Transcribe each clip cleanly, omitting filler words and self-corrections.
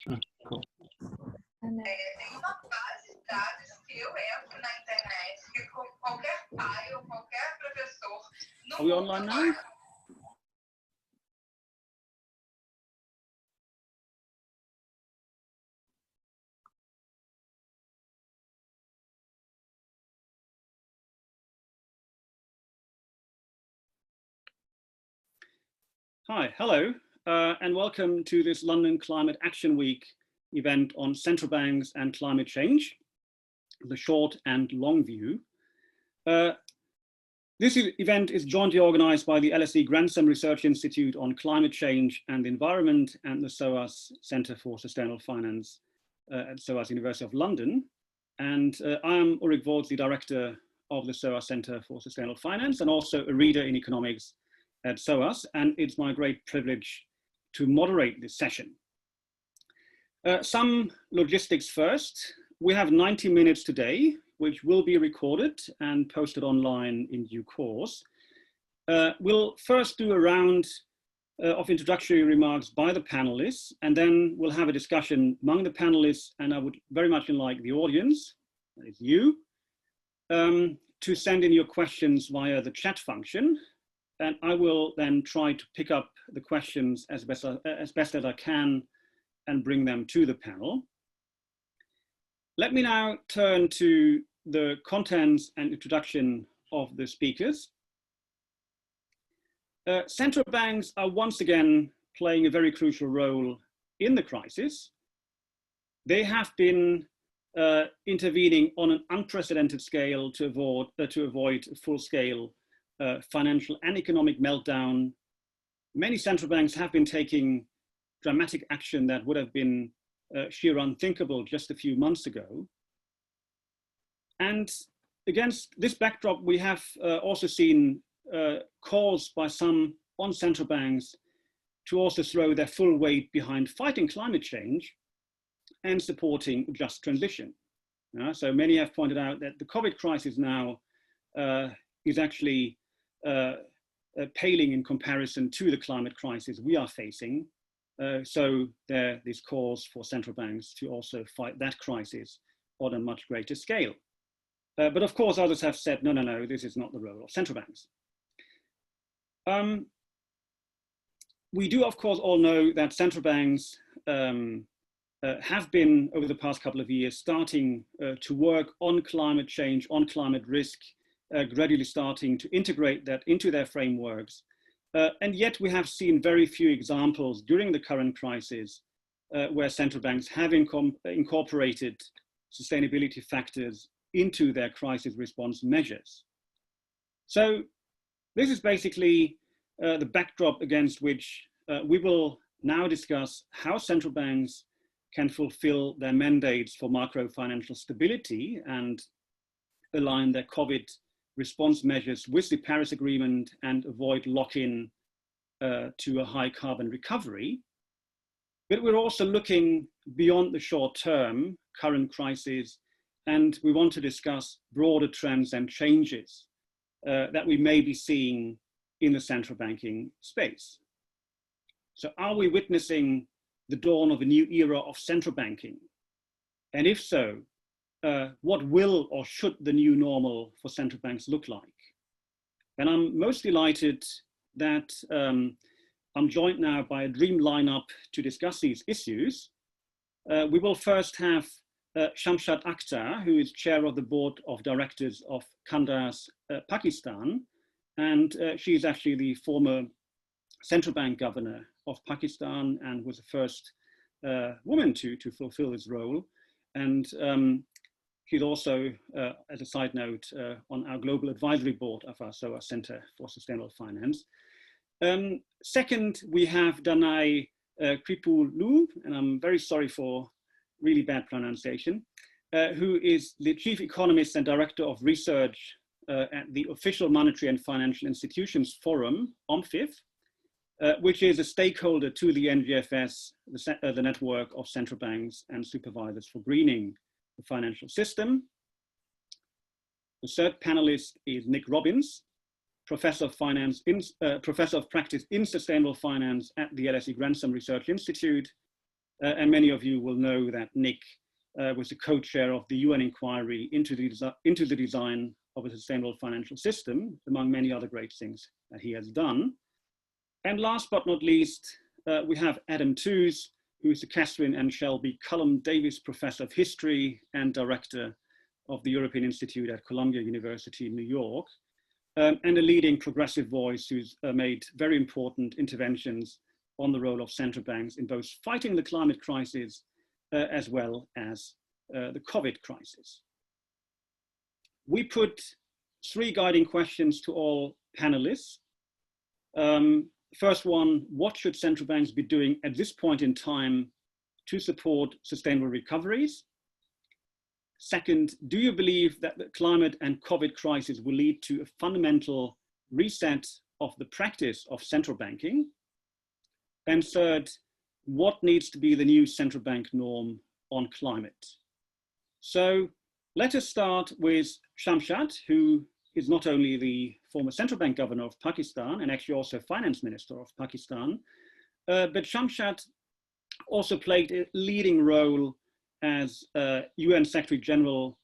Cool. Tem uma base de dados que eu entro na internet, que qualquer pai ou qualquer professor no Are we online now? Hi, hello, and welcome to this London Climate Action Week event on central banks and climate change, the short and long view. This event is jointly organized by the LSE Grantham Research Institute on Climate Change and the Environment and the SOAS Centre for Sustainable Finance at SOAS University of London. And I am Ulrich Volz, the director of the SOAS Centre for Sustainable Finance and also a reader in economics at SOAS, and it's my great privilege to moderate this session. Some logistics first. We have 90 minutes today, which will be recorded and posted online in due course. We'll first do a round of introductory remarks by the panelists, and then we'll have a discussion among the panelists, and I would very much like the audience, that is you, to send in your questions via the chat function. And I will then try to pick up the questions as best as I can and bring them to the panel. Let me now turn to the contents and introduction of the speakers. Central banks are once again playing a very crucial role in the crisis. They have been intervening on an unprecedented scale to avoid full-scale financial and economic meltdown. Many central banks have been taking dramatic action that would have been sheer unthinkable just a few months ago. And against this backdrop, we have also seen calls by some on central banks to also throw their full weight behind fighting climate change and supporting just transition. So many have pointed out that the COVID crisis now is actually paling in comparison to the climate crisis we are facing. So there are these calls for central banks to also fight that crisis on a much greater scale. But of course, others have said, no, this is not the role of central banks. We do, of course, all know that central banks have been, over the past couple of years, starting to work on climate change, on climate risk, gradually starting to integrate that into their frameworks. And yet we have seen very few examples during the current crisis where central banks have incorporated sustainability factors into their crisis response measures. So this is basically the backdrop against which we will now discuss how central banks can fulfill their mandates for macro financial stability and align their COVID response measures with the Paris Agreement and avoid lock-in to a high carbon recovery. But we're also looking beyond the short-term current crisis, and we want to discuss broader trends and changes that we may be seeing in the central banking space. So are we witnessing the dawn of a new era of central banking? And if so, what will or should the new normal for central banks look like? And I'm most delighted that I'm joined now by a dream lineup to discuss these issues. We will first have Shamshad Akhtar, who is chair of the board of directors of Karandaaz, Pakistan. And she is actually the former central bank governor of Pakistan and was the first woman to fulfill this role. And she's also, as a side note, on our global advisory board of our SOAS Centre for Sustainable Finance. Second, we have Danae Kyriakopoulou, and I'm very sorry for really bad pronunciation, who is the chief economist and director of research at the Official Monetary and Financial Institutions Forum, OMFIF, which is a stakeholder to the NGFS, the network of central banks and supervisors for greening the financial system. The third panelist is Nick Robbins, professor of practice in sustainable finance at the LSE Grantham Research Institute, and many of you will know that Nick was the co-chair of the UN inquiry into the design of a sustainable financial system, among many other great things that he has done. And last but not least, we have Adam Tooze, who is the Kathryn and Shelby Cullom Davis Professor of History and Director of the European Institute at Columbia University in New York, and a leading progressive voice who's made very important interventions on the role of central banks in both fighting the climate crisis as well as the COVID crisis. We put 3 guiding questions to all panelists. First one, what should central banks be doing at this point in time to support sustainable recoveries? Second, do you believe that the climate and COVID crisis will lead to a fundamental reset of the practice of central banking? And third, what needs to be the new central bank norm on climate? So let us start with Shamshad, who is not only the former central bank governor of Pakistan and actually also finance minister of Pakistan, but Shamshad also played a leading role as UN Secretary General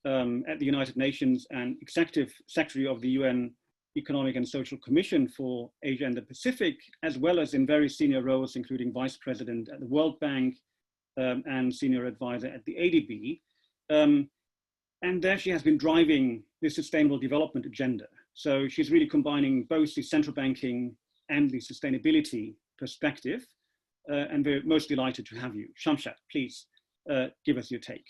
at the United Nations and Executive Secretary of the UN Economic and Social Commission for Asia and the Pacific, as well as in very senior roles, including Vice President at the World Bank and Senior Advisor at the ADB. And there she has been driving the sustainable development agenda. So she's really combining both the central banking and the sustainability perspective. And we're most delighted to have you. Shamshad, please give us your take.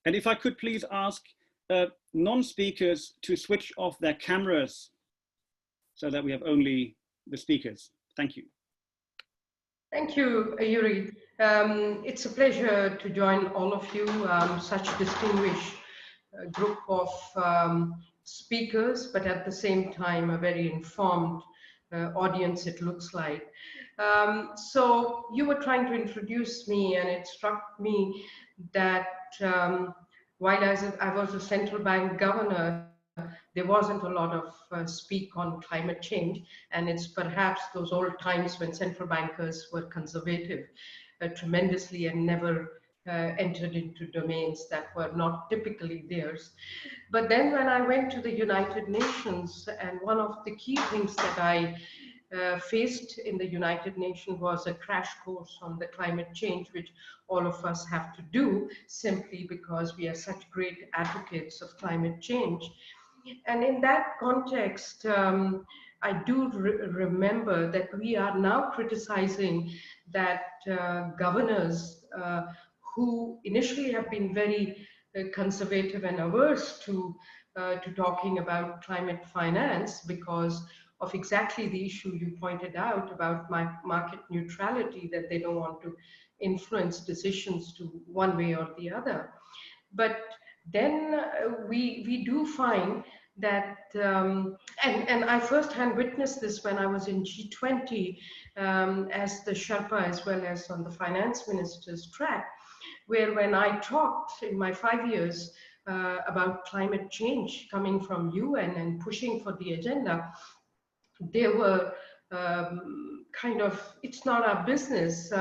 And if I could please ask non-speakers to switch off their cameras so that we have only the speakers. Thank you. Thank you, Yuri. It's a pleasure to join all of you, such a distinguished group of speakers, but at the same time, a very informed audience, it looks like. So you were trying to introduce me, and it struck me that while I was a central bank governor, there wasn't a lot of speak on climate change, and it's perhaps those old times when central bankers were conservative tremendously and never entered into domains that were not typically theirs. But then when I went to the United Nations, and one of the key things that I faced in the United Nations was a crash course on the climate change, which all of us have to do simply because we are such great advocates of climate change. And in that context, I do remember that we are now criticizing that governors who initially have been very conservative and averse to talking about climate finance because of exactly the issue you pointed out about market neutrality, that they don't want to influence decisions to one way or the other. But then we do find that, and I firsthand witnessed this when I was in G20 as the Sherpa as well as on the finance minister's track, where when I talked in my 5 years about climate change coming from UN and pushing for the agenda, they were kind of, it's not our business.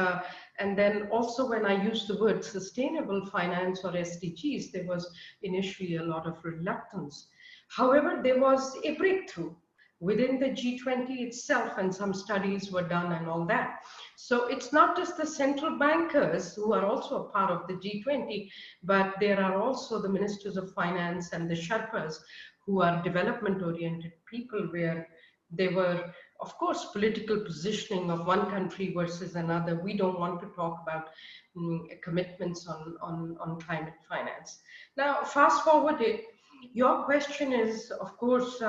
And then also when I used the word sustainable finance or SDGs, there was initially a lot of reluctance. However, there was a breakthrough within the G20 itself, and some studies were done and all that. So it's not just the central bankers who are also a part of the G20, but there are also the ministers of finance and the Sherpas who are development-oriented people, where they were, of course, political positioning of one country versus another. We don't want to talk about commitments on climate finance. Now, fast forward it. Your question is, of course,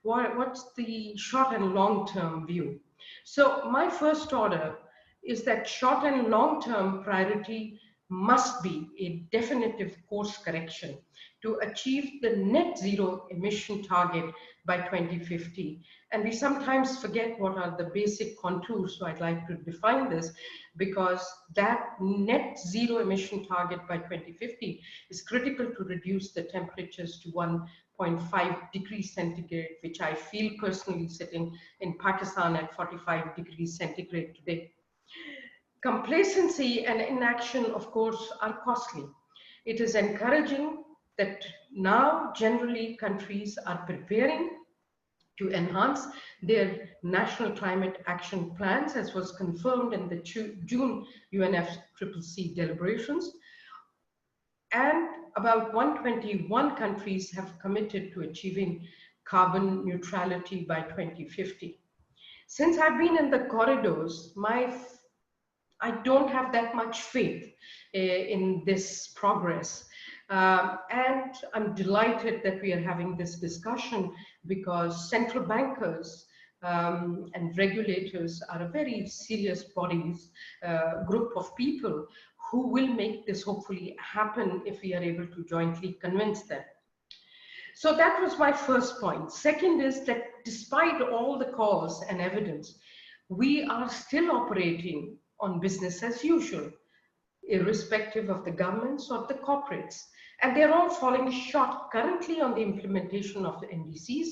what's the short and long-term view? So my first order is that short and long-term priority must be a definitive course correction to achieve the net zero emission target by 2050. And we sometimes forget what are the basic contours, so I'd like to define this, because that net zero emission target by 2050 is critical to reduce the temperatures to 1 1.5 degrees centigrade, which I feel personally sitting in Pakistan at 45 degrees centigrade today. Complacency and inaction, of course, are costly. It is encouraging that now generally countries are preparing to enhance their national climate action plans, as was confirmed in the June UNFCCC deliberations. And about 121 countries have committed to achieving carbon neutrality by 2050. Since I've been in the corridors, I don't have that much faith in this progress. And I'm delighted that we are having this discussion, because central bankers and regulators are a very serious group of people who will make this hopefully happen if we are able to jointly convince them. So that was my first point. Second is that despite all the cause and evidence, we are still operating on business as usual, irrespective of the governments or the corporates. And they're all falling short currently on the implementation of the NDCs,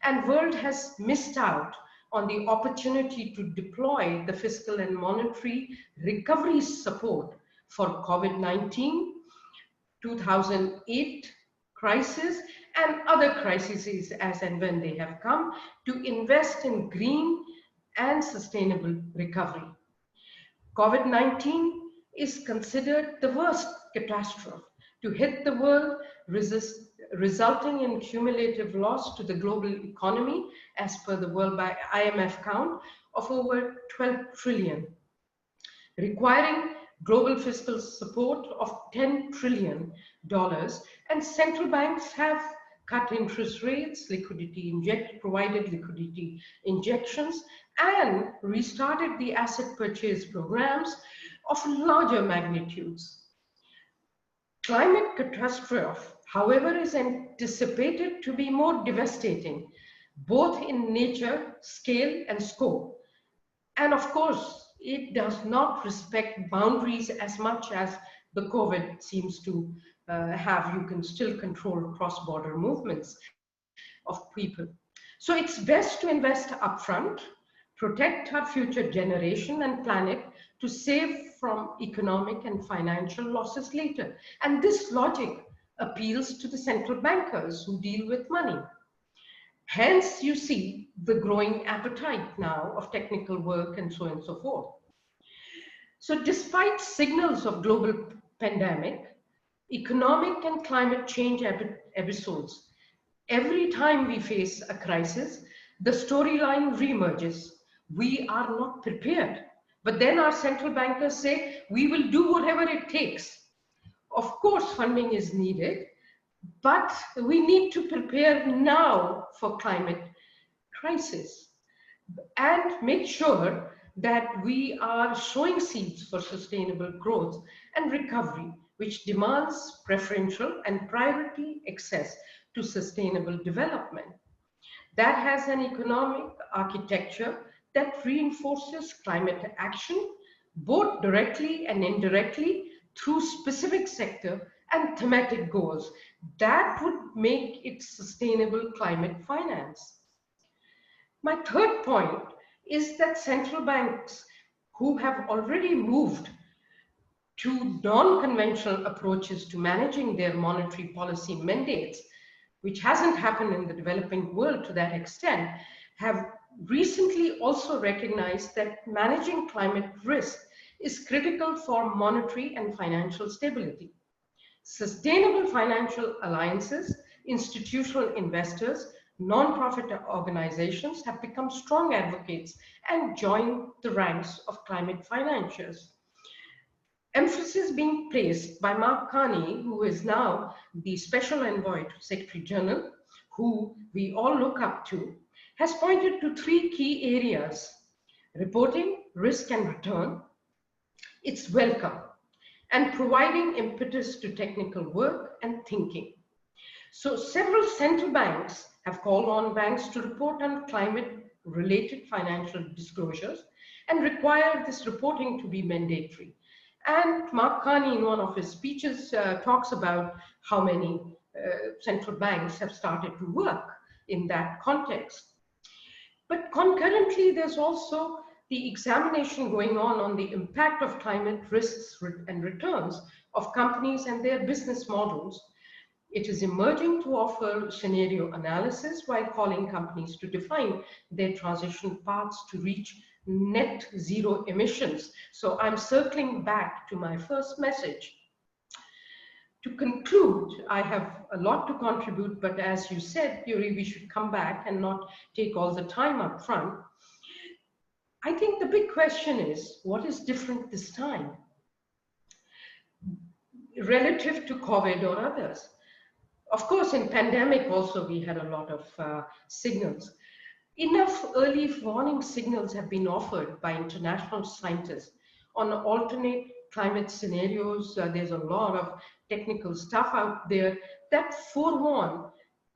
and world has missed out on the opportunity to deploy the fiscal and monetary recovery support for COVID-19, 2008 crisis, and other crises as and when they have come, to invest in green and sustainable recovery. COVID-19 is considered the worst catastrophe to hit the world, resulting in cumulative loss to the global economy, as per the World by IMF count, of over 12 trillion, requiring global fiscal support of $10 trillion, and central banks have cut interest rates, provided liquidity injections, and restarted the asset purchase programs of larger magnitudes. Climate catastrophe, however, is anticipated to be more devastating, both in nature, scale, and scope. And of course, it does not respect boundaries as much as the COVID seems to have. You can still control cross-border movements of people. So it's best to invest upfront, protect our future generation and planet, to save from economic and financial losses later. And this logic appeals to the central bankers who deal with money. Hence, you see the growing appetite now of technical work and so on and so forth. So despite signals of global pandemic, economic and climate change episodes, every time we face a crisis, the storyline reemerges. We are not prepared. But then our central bankers say, we will do whatever it takes. Of course, funding is needed, but we need to prepare now for climate crisis and make sure that we are sowing seeds for sustainable growth and recovery, which demands preferential and priority access to sustainable development. That has an economic architecture that reinforces climate action, both directly and indirectly, through specific sector and thematic goals. That would make it sustainable climate finance. My third point is that central banks who have already moved to non-conventional approaches to managing their monetary policy mandates, which hasn't happened in the developing world to that extent, have recently also recognized that managing climate risk is critical for monetary and financial stability. Sustainable financial alliances, institutional investors, non-profit organizations have become strong advocates and joined the ranks of climate financiers. Emphasis being placed by Mark Carney, who is now the Special Envoy to Secretary General, who we all look up to, has pointed to three key areas: reporting, risk and return, its welcome, and providing impetus to technical work and thinking. So several central banks have called on banks to report on climate-related financial disclosures and require this reporting to be mandatory. And Mark Carney, in one of his speeches, talks about how many central banks have started to work in that context. But concurrently, there's also the examination going on the impact of climate risks and returns of companies and their business models. It is emerging to offer scenario analysis while calling companies to define their transition paths to reach net zero emissions. So I'm circling back to my first message. To conclude, I have a lot to contribute, but as you said, Yuri, we should come back and not take all the time up front. I think the big question is, what is different this time relative to COVID or others? Of course, in pandemic also, we had a lot of signals. Enough early warning signals have been offered by international scientists on alternate climate scenarios. There's a lot of technical stuff out there that forewarn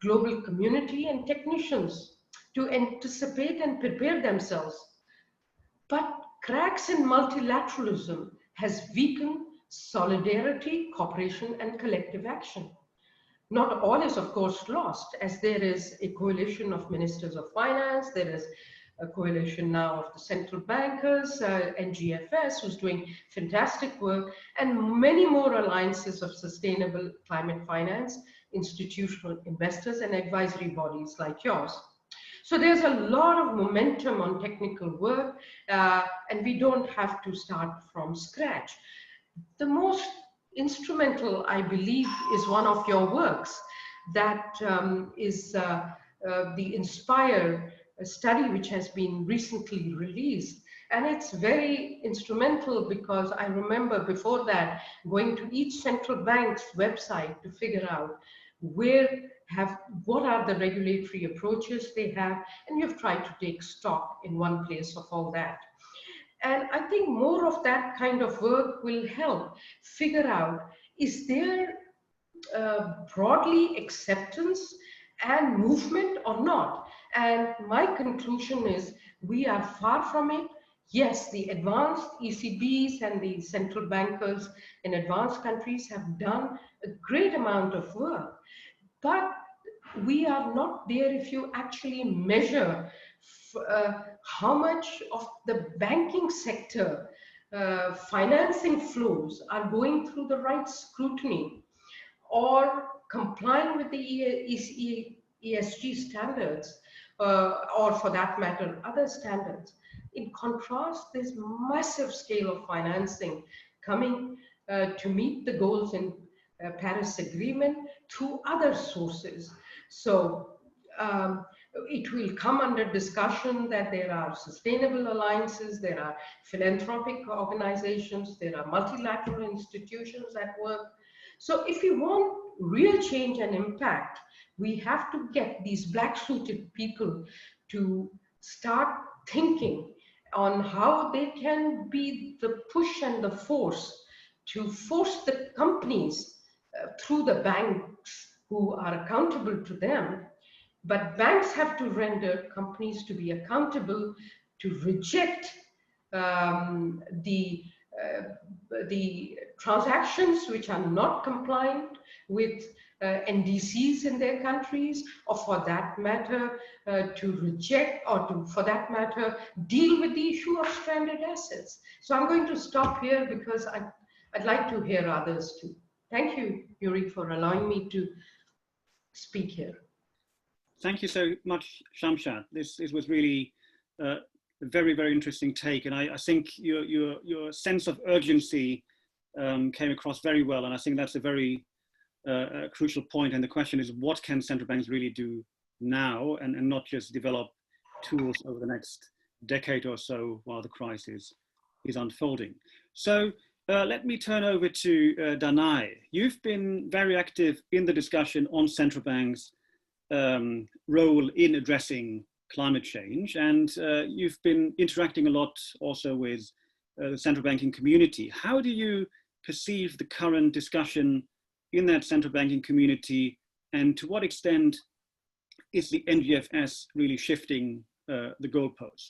global community and technicians to anticipate and prepare themselves. But cracks in multilateralism has weakened solidarity, cooperation, and collective action. Not all is, of course, lost, as there is a coalition of ministers of finance, there is a coalition now of the central bankers, NGFS, who's doing fantastic work, and many more alliances of sustainable climate finance, institutional investors, and advisory bodies like yours. So there's a lot of momentum on technical work, and we don't have to start from scratch. The most instrumental, I believe, is one of your works that is the Inspire study, which has been recently released. And it's very instrumental because I remember before that going to each central bank's website to figure out what are the regulatory approaches they have, and you've tried to take stock in one place of all that. And I think more of that kind of work will help figure out, is there broadly acceptance and movement or not? And my conclusion is we are far from it. Yes, the advanced ECBs and the central bankers in advanced countries have done a great amount of work, but we are not there if you actually measure how much of the banking sector financing flows are going through the right scrutiny or complying with the ESG standards, or for that matter, other standards. In contrast, there's massive scale of financing coming to meet the goals in Paris Agreement through other sources. So it will come under discussion that there are sustainable alliances, there are philanthropic organizations, there are multilateral institutions at work. So if we want real change and impact, we have to get these black-suited people to start thinking on how they can be the push and the force to force the companies through the banks who are accountable to them. But banks have to render companies to be accountable to reject the transactions which are not compliant with NDCs in their countries, or for that matter, to reject or to, for that matter, deal with the issue of stranded assets. So I'm going to stop here because I'd like to hear others too. Thank you, Yuri, for allowing me to speak here. Thank you so much, Shamshad. This was really a very, very interesting take. And I think your sense of urgency came across very well. And I think that's a very crucial point. And the question is, what can central banks really do now and not just develop tools over the next decade or so while the crisis is unfolding? So let me turn over to Danae. You've been very active in the discussion on central banks' role in addressing climate change, and you've been interacting a lot also with the central banking community. How do you perceive the current discussion in that central banking community, and to what extent is the NGFS really shifting the goalpost?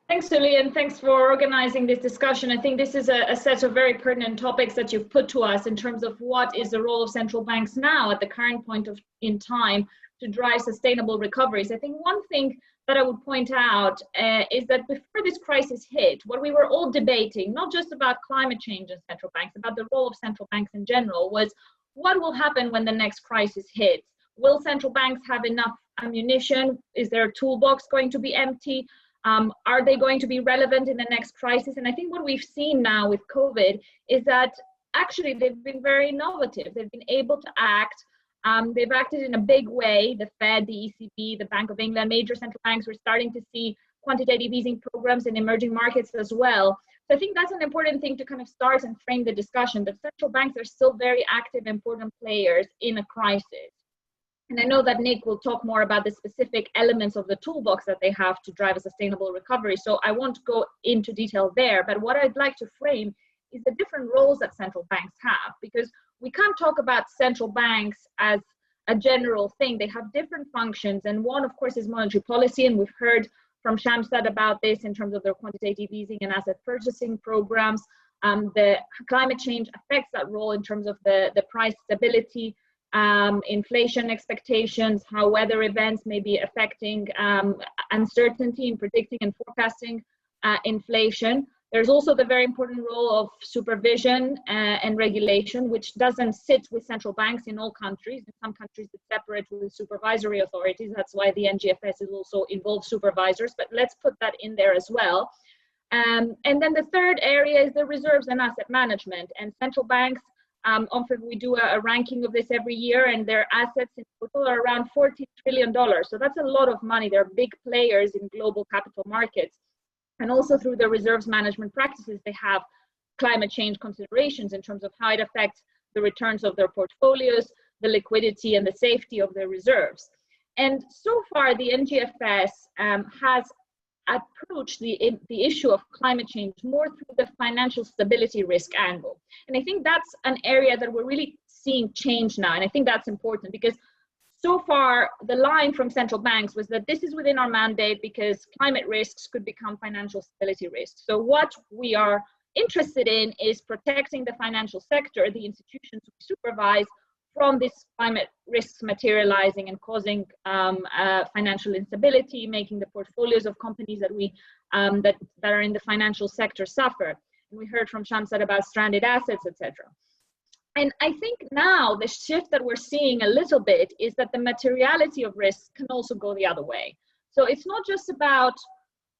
Thanks, Uli, and thanks for organizing this discussion. I think this is a set of very pertinent topics that you've put to us in terms of what is the role of central banks now at the current point in time to drive sustainable recoveries. I think one thing that I would point out is that before this crisis hit, what we were all debating, not just about climate change and central banks, about the role of central banks in general, was what will happen when the next crisis hits? Will central banks have enough ammunition? Is their toolbox going to be empty? Are they going to be relevant in the next crisis? And I think what we've seen now with COVID is that actually they've been very innovative. They've been able to act. They've acted in a big way. The Fed, the ECB, the Bank of England, major central banks, we're starting to see quantitative easing programs in emerging markets as well. So I think that's an important thing to kind of start and frame the discussion, that central banks are still very active, important players in a crisis. And I know that Nick will talk more about the specific elements of the toolbox that they have to drive a sustainable recovery. So I won't go into detail there, but what I'd like to frame is the different roles that central banks have, because we can't talk about central banks as a general thing. They have different functions. And one, of course, is monetary policy. And we've heard from Shamshad about this in terms of their quantitative easing and asset purchasing programs. The climate change affects that role in terms of the price stability, inflation expectations, how weather events may be affecting uncertainty in predicting and forecasting inflation. There's also the very important role of supervision and regulation, which doesn't sit with central banks in all countries. In some countries, it's separate with supervisory authorities. That's why the NGFS is also involves supervisors, but let's put that in there as well. And then the third area is the reserves and asset management. And central banks, often we do a ranking of this every year, and their assets in total are around $40 trillion. So that's a lot of money. They're big players in global capital markets. And also through the reserves management practices, they have climate change considerations in terms of how it affects the returns of their portfolios, the liquidity and the safety of their reserves. And so far, the NGFS has approached the issue of climate change more through the financial stability risk angle. And I think that's an area that we're really seeing change now. And I think that's important because so far, the line from central banks was that this is within our mandate because climate risks could become financial stability risks. So what we are interested in is protecting the financial sector, the institutions we supervise, from this climate risks materializing and causing financial instability, making the portfolios of companies that that are in the financial sector suffer. And we heard from Shamshad about stranded assets, etc. And I think now the shift that we're seeing a little bit is that the materiality of risk can also go the other way. So it's not just about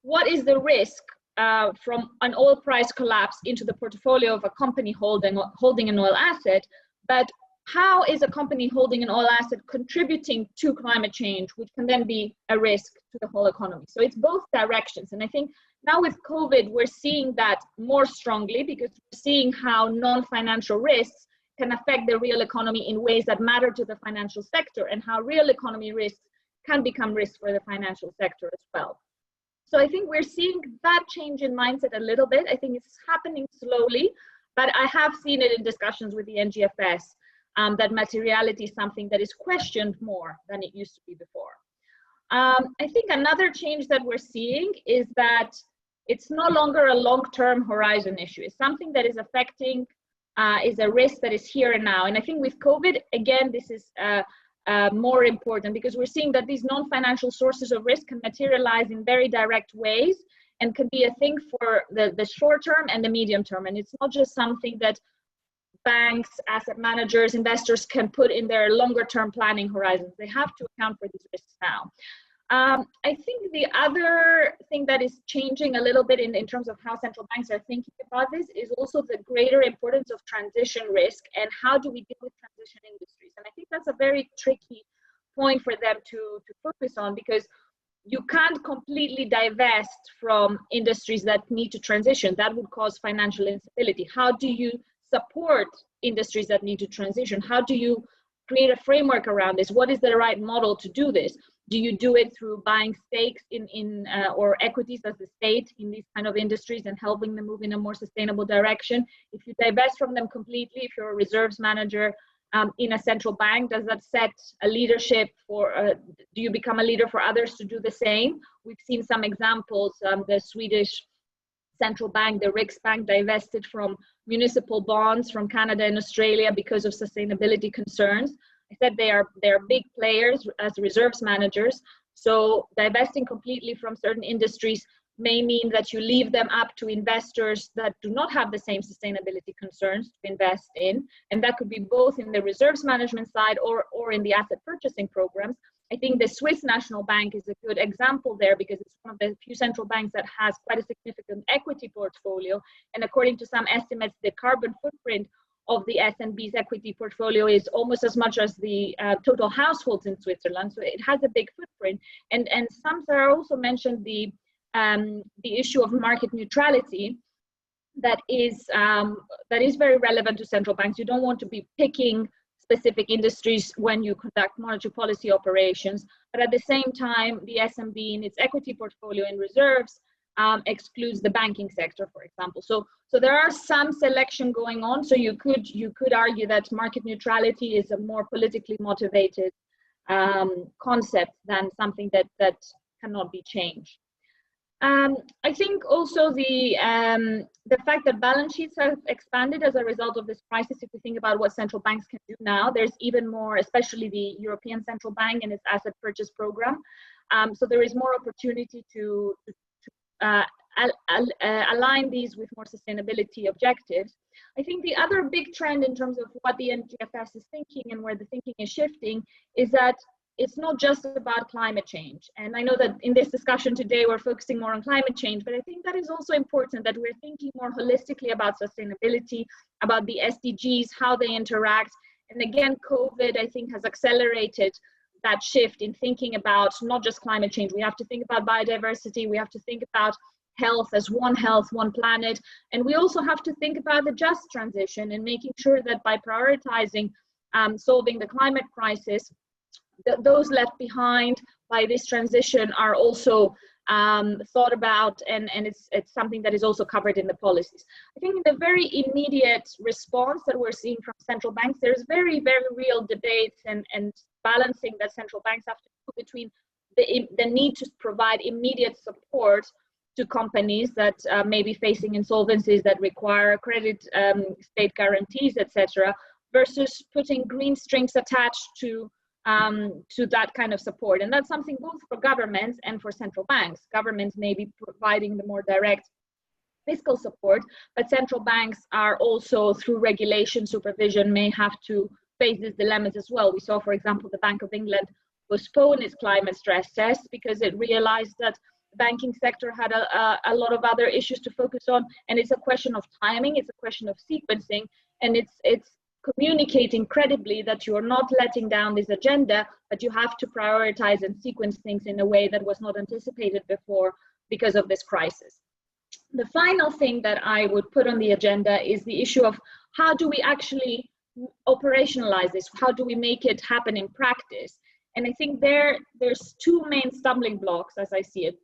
what is the risk from an oil price collapse into the portfolio of a company holding an oil asset, but how is a company holding an oil asset contributing to climate change, which can then be a risk to the whole economy. So it's both directions. And I think now with COVID, we're seeing that more strongly because we're seeing how non-financial risks can affect the real economy in ways that matter to the financial sector, and how real economy risks can become risks for the financial sector as well. So I think we're seeing that change in mindset a little bit. I think it's happening slowly, but I have seen it in discussions with the NGFS that materiality is something that is questioned more than it used to be before. I think another change that we're seeing is that it's no longer a long-term horizon issue. It's something that is affecting is a risk that is here and now. And I think with COVID, again, this is more important because we're seeing that these non-financial sources of risk can materialize in very direct ways and can be a thing for the short term and the medium term. And it's not just something that banks, asset managers, investors can put in their longer term planning horizons. They have to account for these risks now. I think the other thing that is changing a little bit in terms of how central banks are thinking about this is also the greater importance of transition risk and how do we deal with transition industries. And I think that's a very tricky point for them to focus on because you can't completely divest from industries that need to transition. That would cause financial instability. How do you support industries that need to transition? How do you create a framework around this? What is the right model to do this? Do you do it through buying stakes or equities as the state in these kind of industries and helping them move in a more sustainable direction? If you divest from them completely, if you're a reserves manager, in a central bank? Does that set a leadership for, do you become a leader for others to do the same? We've seen some examples. The Swedish central bank, the Riksbank, divested from municipal bonds from Canada and Australia because of sustainability concerns. I said they are big players as reserves managers. So divesting completely from certain industries may mean that you leave them up to investors that do not have the same sustainability concerns to invest in. And that could be both in the reserves management side or in the asset purchasing programs. I think the Swiss National Bank is a good example there because it's one of the few central banks that has quite a significant equity portfolio. And according to some estimates, the carbon footprint of the SNB's equity portfolio is almost as much as the total households in Switzerland. So it has a big footprint. And Samsara also mentioned the issue of market neutrality that is very relevant to central banks. You don't want to be picking specific industries when you conduct monetary policy operations, but at the same time, the SNB in its equity portfolio and reserves excludes the banking sector, for example. So there are some selection going on. So you could argue that market neutrality is a more politically motivated concept than something that cannot be changed. I think also the fact that balance sheets have expanded as a result of this crisis, if we think about what central banks can do now, there's even more, especially the European Central Bank and its asset purchase program. So there is more opportunity to align these with more sustainability objectives. I think the other big trend in terms of what the NGFS is thinking and where the thinking is shifting is that it's not just about climate change. And I know that in this discussion today, we're focusing more on climate change, but I think that is also important that we're thinking more holistically about sustainability, about the SDGs, how they interact. And again, COVID, I think, has accelerated that shift in thinking about not just climate change. We have to think about biodiversity. We have to think about health as one health, one planet. And we also have to think about the just transition and making sure that by prioritizing solving the climate crisis, those left behind by this transition are also thought about, and it's something that is also covered in the policies. I think in the very immediate response that we're seeing from central banks, there's very, very real debates and balancing that central banks have to do between the need to provide immediate support to companies that may be facing insolvencies that require credit state guarantees, etc., versus putting green strings attached to that kind of support. And that's something both for governments and for central banks. Governments may be providing the more direct fiscal support, but central banks are also, through regulation, supervision, may have to face these dilemmas as well. We saw, for example, the Bank of England postpone its climate stress test because it realized that the banking sector had a lot of other issues to focus on. And it's a question of timing, it's a question of sequencing, and it's communicating credibly that you're not letting down this agenda, but you have to prioritize and sequence things in a way that was not anticipated before because of this crisis. The final thing that I would put on the agenda is the issue of how do we actually operationalize this? How do we make it happen in practice? And I think there's two main stumbling blocks as I see it.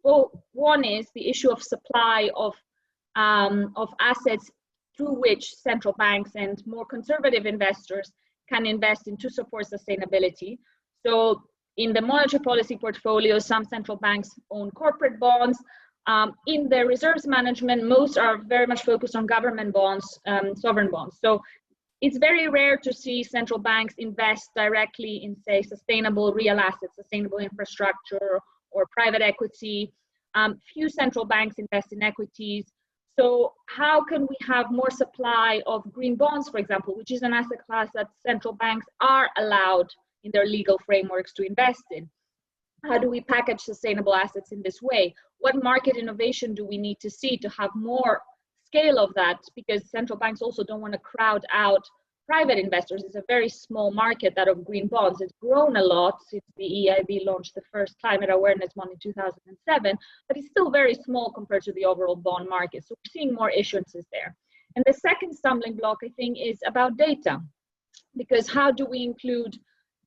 One is the issue of supply of assets through which central banks and more conservative investors can invest in to support sustainability. So in the monetary policy portfolio, some central banks own corporate bonds. In their reserves management, most are very much focused on government bonds, sovereign bonds. So it's very rare to see central banks invest directly in, say, sustainable real assets, sustainable infrastructure, or private equity. Few central banks invest in equities. So how can we have more supply of green bonds, for example, which is an asset class that central banks are allowed in their legal frameworks to invest in? How do we package sustainable assets in this way? What market innovation do we need to see to have more scale of that? Because central banks also don't want to crowd out private investors. It's a very small market, that of green bonds. It's grown a lot since the EIB launched the first climate awareness bond in 2007, but it's still very small compared to the overall bond market. So we're seeing more issuances there. And the second stumbling block, I think, is about data, because how do we include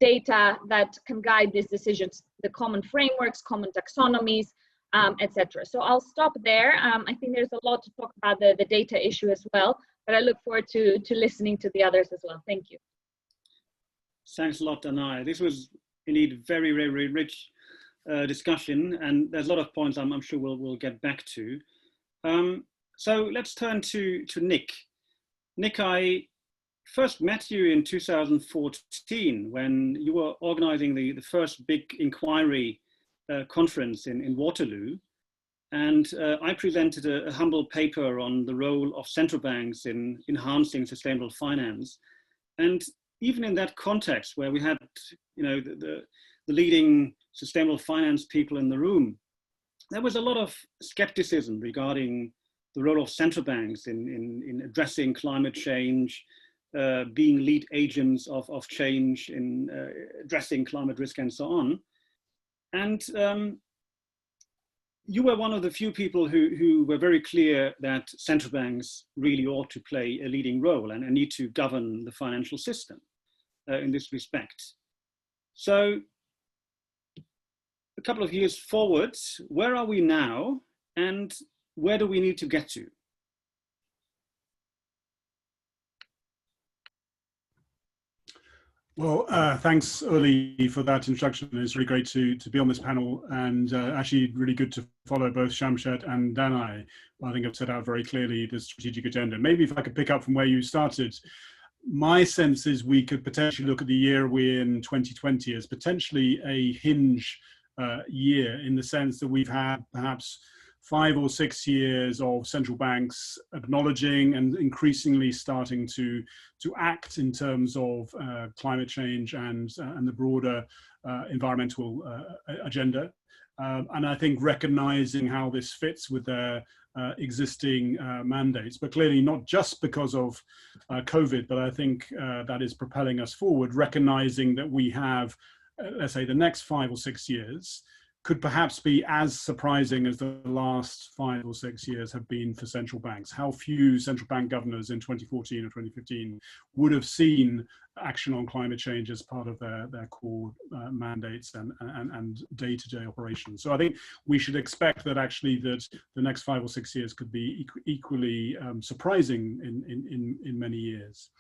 data that can guide these decisions, the common frameworks, common taxonomies, etc. So I'll stop there. I think there's a lot to talk about the data issue as well, but I look forward to listening to the others as well. Thank you. Thanks a lot, Danae. This was indeed very, very, very rich discussion, and there's a lot of points I'm sure we'll get back to. So let's turn to Nick. Nick, I first met you in 2014 when you were organizing the first big inquiry conference in Waterloo. And I presented a humble paper on the role of central banks in enhancing sustainable finance. And even in that context, where we had, the leading sustainable finance people in the room, there was a lot of skepticism regarding the role of central banks in addressing climate change, being lead agents of change in addressing climate risk and so on. And you were one of the few people who were very clear that central banks really ought to play a leading role and need to govern the financial system in this respect. So a couple of years forward, where are we now and where do we need to get to? Well, thanks, Uli, for that introduction. It's really great to be on this panel, and actually really good to follow both Shamshad and Danae. I think I've set out very clearly the strategic agenda. Maybe if I could pick up from where you started, my sense is we could potentially look at the year we're in 2020 as potentially a hinge year, in the sense that we've had perhaps 5 or 6 years of central banks acknowledging and increasingly starting to act in terms of climate change and the broader environmental agenda. And I think recognizing how this fits with their existing mandates, but clearly not just because of COVID, but I think that is propelling us forward, recognizing that we have, let's say, the next 5 or 6 years could perhaps be as surprising as the last 5 or 6 years have been for central banks. How few central bank governors in 2014 or 2015 would have seen action on climate change as part of their core mandates and day-to-day operations. So I think we should expect that actually that the next 5 or 6 years could be equally surprising in many years.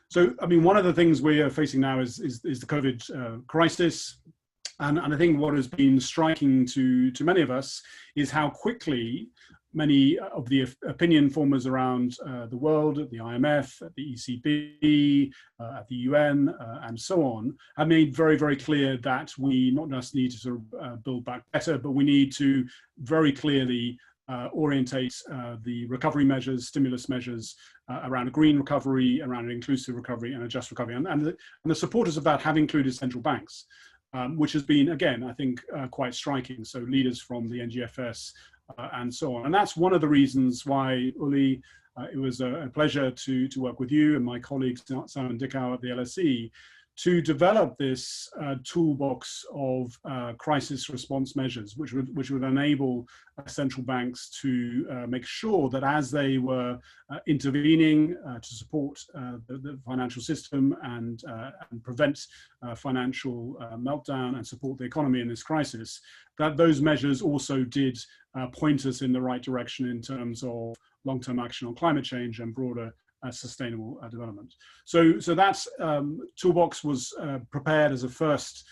So, I mean, one of the things we are facing now is the COVID crisis. And I think what has been striking to many of us is how quickly many of the opinion formers around the world, at the IMF, at the ECB, at the UN, and so on, have made very, very clear that we not just need to sort of build back better, but we need to very clearly orientate the recovery measures, stimulus measures around a green recovery, around an inclusive recovery and a just recovery. And the supporters of that have included central banks. Which has been, again, I think, quite striking. So leaders from the NGFS and so on. And that's one of the reasons why, Uli, it was a pleasure to work with you and my colleagues, Simon Dickau at the LSE, to develop this toolbox of crisis response measures, which would enable central banks to make sure that as they were intervening to support the financial system and prevent financial meltdown and support the economy in this crisis, that those measures also did point us in the right direction in terms of long-term action on climate change and broader sustainable development. So that's toolbox was prepared as a first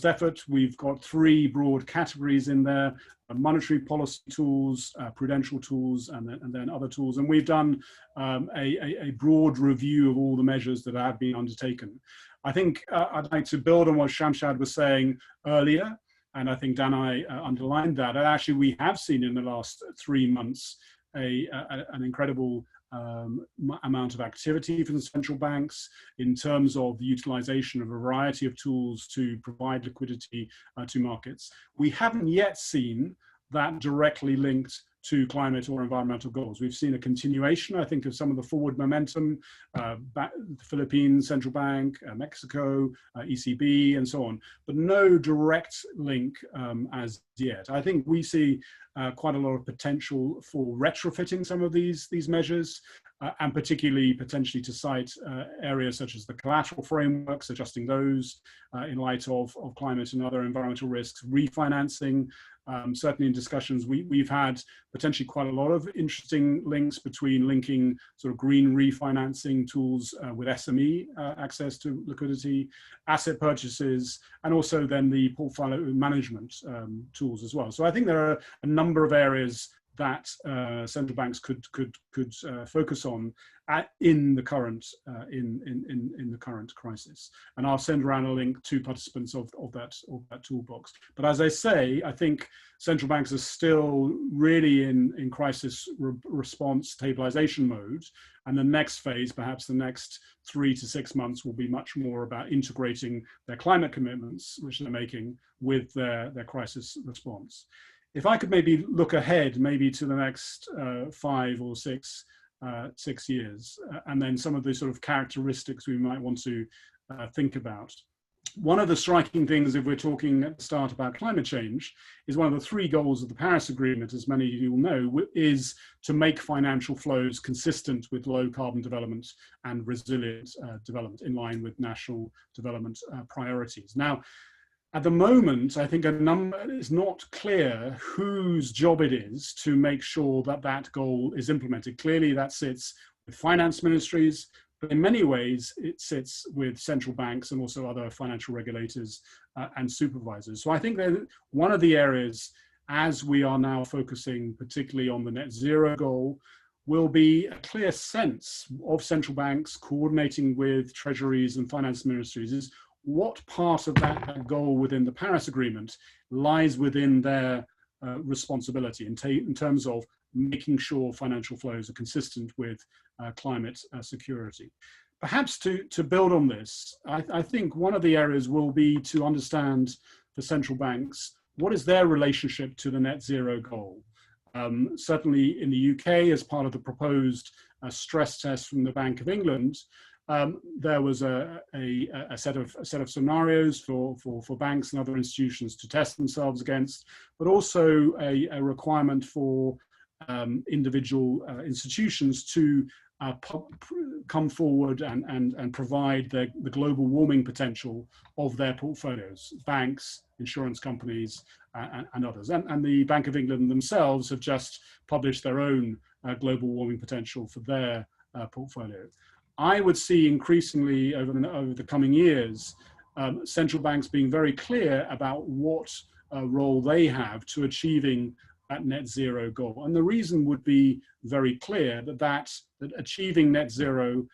effort. We've got 3 broad categories in there: monetary policy tools, prudential tools, and then other tools. And we've done a broad review of all the measures that have been undertaken. I think I'd like to build on what Shamshad was saying earlier, and I think Danae underlined that. And actually, we have seen in the last 3 months an incredible amount of activity from the central banks in terms of the utilization of a variety of tools to provide liquidity to markets. We haven't yet seen that directly linked to climate or environmental goals. We've seen a continuation, I think, of some of the forward momentum, the Philippines Central Bank, Mexico, ECB, and so on, but no direct link as yet. I think we see quite a lot of potential for retrofitting some of these measures, and particularly potentially to cite areas such as the collateral frameworks, adjusting those in light of climate and other environmental risks, refinancing Certainly in discussions, we've had potentially quite a lot of interesting links between linking sort of green refinancing tools with SME access to liquidity, asset purchases, and also then the portfolio management tools as well. So I think there are a number of areas that central banks could focus on in the current crisis, and I'll send around a link to participants of that toolbox. But as I say, I think central banks are still really in crisis response stabilization mode, and the next phase, perhaps the next 3 to 6 months, will be much more about integrating their climate commitments, which they're making, with their crisis response. If I could maybe look ahead, maybe to the next 5 or 6 years, and then some of the sort of characteristics we might want to think about. One of the striking things, if we're talking at the start about climate change, is one of the 3 goals of the Paris Agreement, as many of you will know, is to make financial flows consistent with low carbon development and resilient development in line with national development priorities. Now, at the moment, I think it's not clear whose job it is to make sure that that goal is implemented. Clearly, that sits with finance ministries, but in many ways, it sits with central banks and also other financial regulators and supervisors. So I think that one of the areas, as we are now focusing particularly on the net zero goal, will be a clear sense of central banks coordinating with treasuries and finance ministries is what part of that goal within the Paris Agreement lies within their responsibility in terms of making sure financial flows are consistent with climate security. Perhaps to build on this, I think one of the areas will be to understand for central banks, what is their relationship to the net zero goal? Certainly in the UK, as part of the proposed stress test from the Bank of England, there was a set of scenarios for banks and other institutions to test themselves against, but also a requirement for individual institutions to come forward and provide the global warming potential of their portfolios, banks, insurance companies, and others. And the Bank of England themselves have just published their own global warming potential for their portfolio. I would see increasingly over the coming years, central banks being very clear about what role they have to achieving that net zero goal. And the reason would be very clear that achieving net zero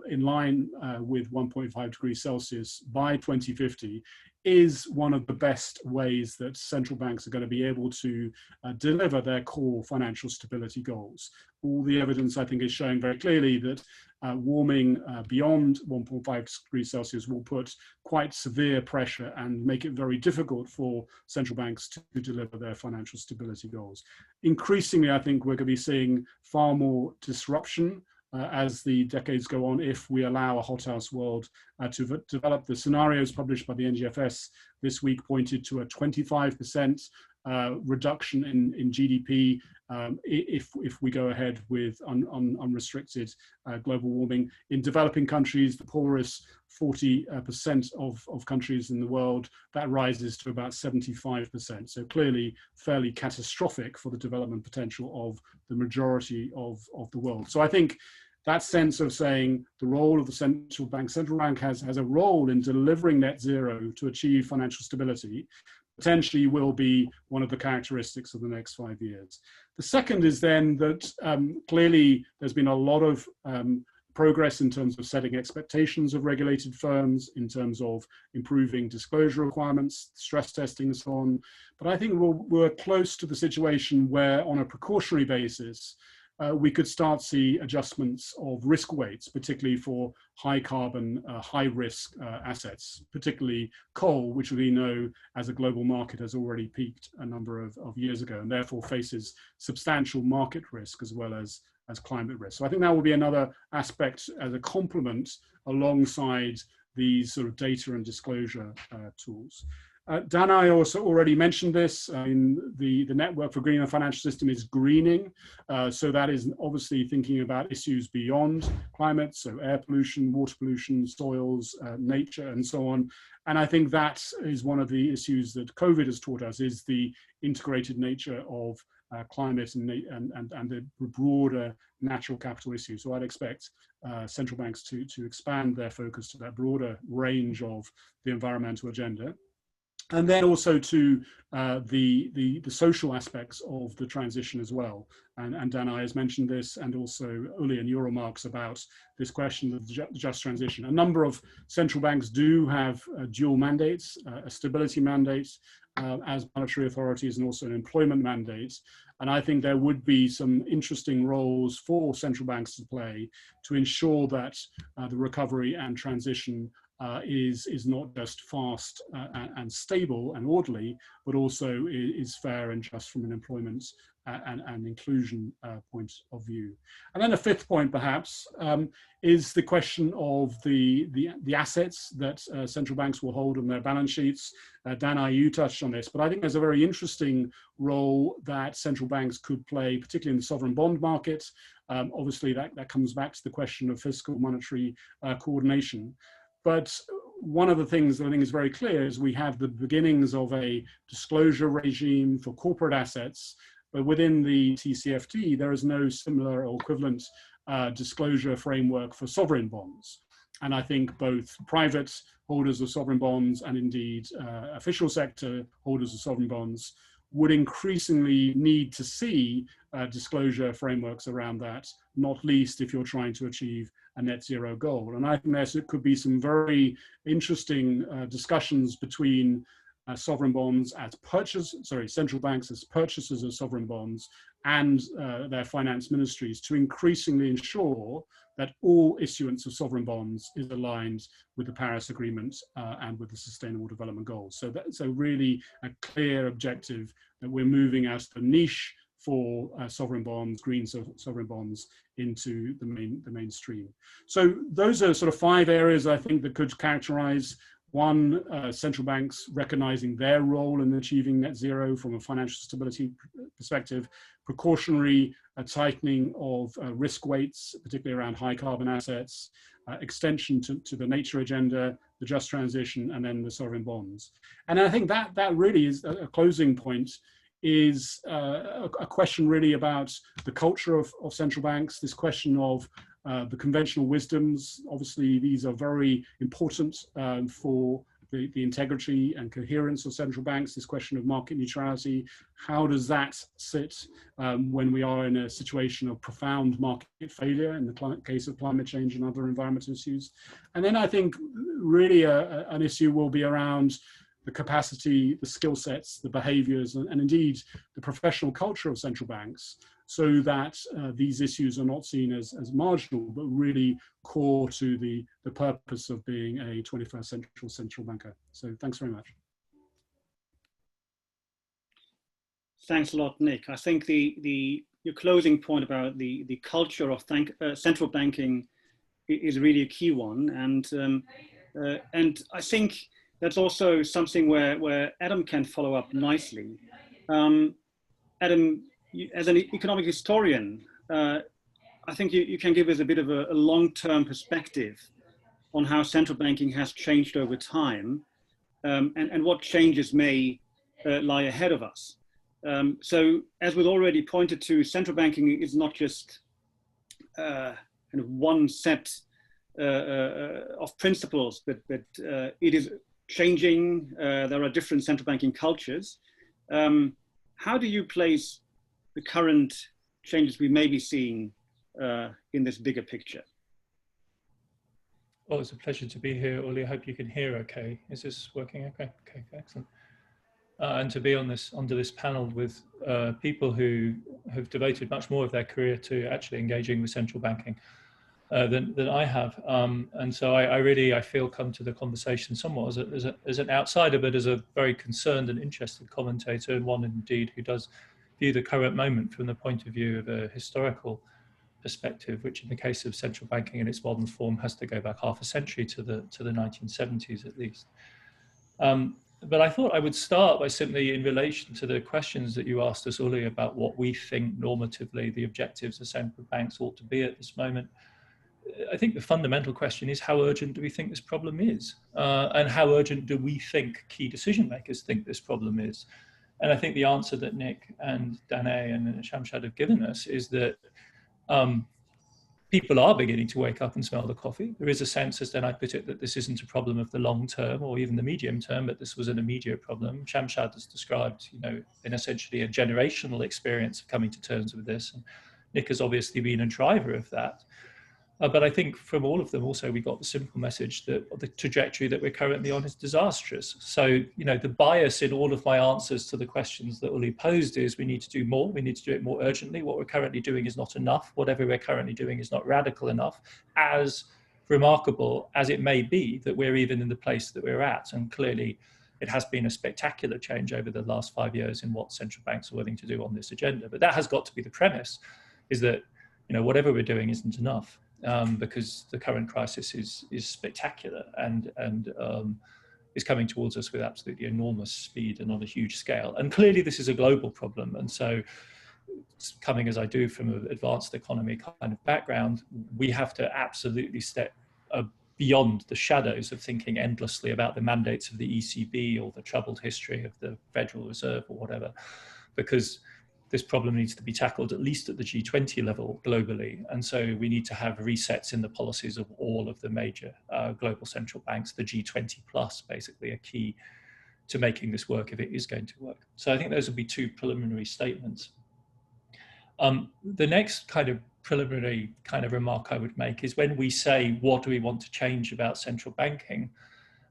in line with 1.5 degrees Celsius by 2050 is one of the best ways that central banks are going to be able to deliver their core financial stability goals. All the evidence, I think, is showing very clearly that warming beyond 1.5 degrees Celsius will put quite severe pressure and make it very difficult for central banks to deliver their financial stability goals. Increasingly, I think we're going to be seeing far more disruption as the decades go on, if we allow a hothouse world to develop. The scenarios published by the NGFS this week pointed to a 25% reduction in GDP if we go ahead with unrestricted global warming. In developing countries, the poorest 40% of countries in the world, that rises to about 75%. So clearly fairly catastrophic for the development potential of the majority of the world. So I think that sense of saying the role of the central bank has a role in delivering net zero to achieve financial stability, potentially will be one of the characteristics of the next 5 years. The second is then that clearly there's been a lot of progress in terms of setting expectations of regulated firms, in terms of improving disclosure requirements, stress testing and so on. But I think we're close to the situation where on a precautionary basis, we could start to see adjustments of risk weights, particularly for high carbon, high risk assets, particularly coal, which we know as a global market has already peaked a number of years ago and therefore faces substantial market risk as well as climate risk. So I think that will be another aspect as a complement alongside these sort of data and disclosure tools. Danae also already mentioned this. I mean, the Network for Greening the Financial System is greening. So that is obviously thinking about issues beyond climate, so air pollution, water pollution, soils, nature, and so on. And I think that is one of the issues that COVID has taught us, is the integrated nature of climate and the broader natural capital issue. So I'd expect central banks to expand their focus to that broader range of the environmental agenda. And then also to the social aspects of the transition as well. And Danae has mentioned this, and also Uli in your remarks about this question of the just transition. A number of central banks do have dual mandates, a stability mandate as monetary authorities, and also an employment mandate. And I think there would be some interesting roles for central banks to play to ensure that the recovery and transition is not just fast and stable and orderly, but also is fair and just from an employment and inclusion point of view. And then a fifth point, perhaps, is the question of the assets that central banks will hold on their balance sheets. Danae, you touched on this, but I think there's a very interesting role that central banks could play, particularly in the sovereign bond market. Obviously, that comes back to the question of fiscal monetary coordination. But one of the things that I think is very clear is we have the beginnings of a disclosure regime for corporate assets, but within the TCFT, there is no similar or equivalent disclosure framework for sovereign bonds. And I think both private holders of sovereign bonds and indeed official sector holders of sovereign bonds would increasingly need to see disclosure frameworks around that, not least if you're trying to achieve a net zero goal. And I think there could be some very interesting discussions between sovereign bonds as central banks as purchasers of sovereign bonds and their finance ministries to increasingly ensure that all issuance of sovereign bonds is aligned with the Paris Agreement and with the Sustainable Development Goals. So that's a really a clear objective that we're moving out of the niche for sovereign bonds, green sovereign bonds, into the mainstream. So those are sort of 5 areas I think that could characterize. One, central banks recognizing their role in achieving net zero from a financial stability perspective, precautionary tightening of risk weights, particularly around high carbon assets, extension to the nature agenda, the just transition, and then the sovereign bonds. And I think that really is a closing point, is a question really about the culture of central banks, this question of the conventional wisdoms. Obviously, these are very important for the integrity and coherence of central banks, this question of market neutrality. How does that sit when we are in a situation of profound market failure in the case of climate change and other environmental issues? And then I think really an issue will be around the capacity, the skill sets, the behaviors, and indeed the professional culture of central banks, so that these issues are not seen as marginal, but really core to the purpose of being a 21st century central banker. So thanks very much. Thanks a lot, Nick. I think your closing point about the culture of central banking is really a key one. And I think that's also something where Adam can follow up nicely. Adam, as an economic historian, I think you can give us a bit of a long-term perspective on how central banking has changed over time and what changes may lie ahead of us. So as we've already pointed to, central banking is not just kind of one set of principles, but it is changing. There are different central banking cultures. How do you place the current changes we may be seeing in this bigger picture? Well, it's a pleasure to be here, Uli. I hope you can hear okay. Is this working okay? Okay, excellent. And to be on under this panel with people who have devoted much more of their career to actually engaging with central banking than I have. And so I feel come to the conversation somewhat as an outsider, but as a very concerned and interested commentator, and one indeed who does view the current moment from the point of view of a historical perspective, which in the case of central banking in its modern form has to go back half a century to the 1970s at least. But I thought I would start by simply, in relation to the questions that you asked us, Uli, about what we think normatively the objectives of central banks ought to be at this moment. I think the fundamental question is, how urgent do we think this problem is? And how urgent do we think key decision makers think this problem is? And I think the answer that Nick and Danae and Shamshad have given us is that people are beginning to wake up and smell the coffee. There is a sense, as Danae put it, that this isn't a problem of the long term or even the medium term, but this was an immediate problem. Shamshad has described, in essentially a generational experience of coming to terms with this. And Nick has obviously been a driver of that. But I think from all of them also, we got the simple message that the trajectory that we're currently on is disastrous. So, the bias in all of my answers to the questions that Uli posed is we need to do more. We need to do it more urgently. What we're currently doing is not enough. Whatever we're currently doing is not radical enough, as remarkable as it may be that we're even in the place that we're at. And clearly, it has been a spectacular change over the last 5 years in what central banks are willing to do on this agenda. But that has got to be the premise, is that whatever we're doing isn't enough. Because the current crisis is spectacular and is coming towards us with absolutely enormous speed and on a huge scale. And clearly this is a global problem. And so, coming as I do from an advanced economy kind of background, we have to absolutely step beyond the shadows of thinking endlessly about the mandates of the ECB or the troubled history of the Federal Reserve or whatever, because this problem needs to be tackled at least at the G20 level globally. And so we need to have resets in the policies of all of the major global central banks. The G20 plus basically a key to making this work if it is going to work. So I think those will be two preliminary statements. The next kind of preliminary kind of remark I would make is when we say, what do we want to change about central banking?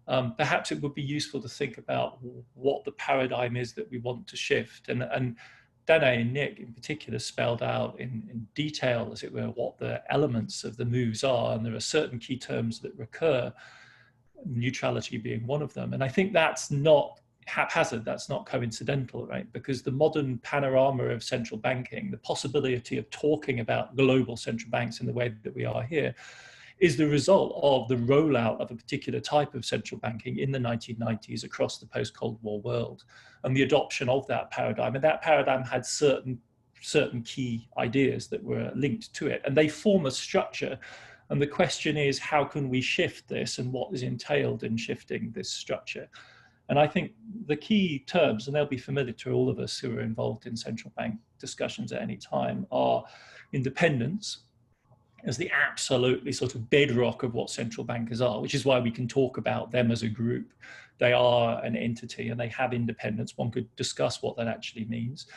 Perhaps it would be useful to think about what the paradigm is that we want to shift. And Danae and Nick in particular spelled out in detail, as it were, what the elements of the moves are. And there are certain key terms that recur, neutrality being one of them. And I think that's not haphazard, that's not coincidental, right? Because the modern panorama of central banking, the possibility of talking about global central banks in the way that we are here, is the result of the rollout of a particular type of central banking in the 1990s across the post-Cold War world, and the adoption of that paradigm. And that paradigm had certain key ideas that were linked to it, and they form a structure. And the question is, how can we shift this, and what is entailed in shifting this structure? And I think the key terms, and they'll be familiar to all of us who are involved in central bank discussions at any time, are independence as the absolutely sort of bedrock of what central bankers are, which is why we can talk about them as a group. They are an entity and they have independence. One could discuss what that actually means.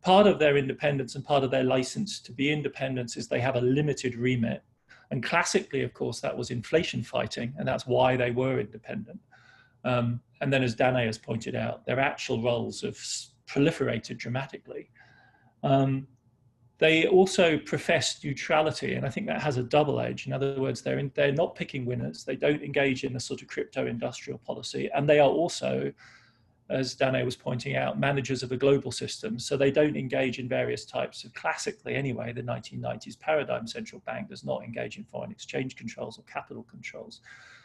Part of their independence and part of their license to be independent is they have a limited remit. And classically, of course, that was inflation fighting, and that's why they were independent. And then, as Danae has pointed out, their actual roles have proliferated dramatically. They also profess neutrality, and I think that has a double edge. In other words, they're not picking winners. They don't engage in a sort of crypto-industrial policy, and they are also, as Danae was pointing out, managers of a global system. So they don't engage in various types of, classically anyway, the 1990s paradigm central bank does not engage in foreign exchange controls or capital controls.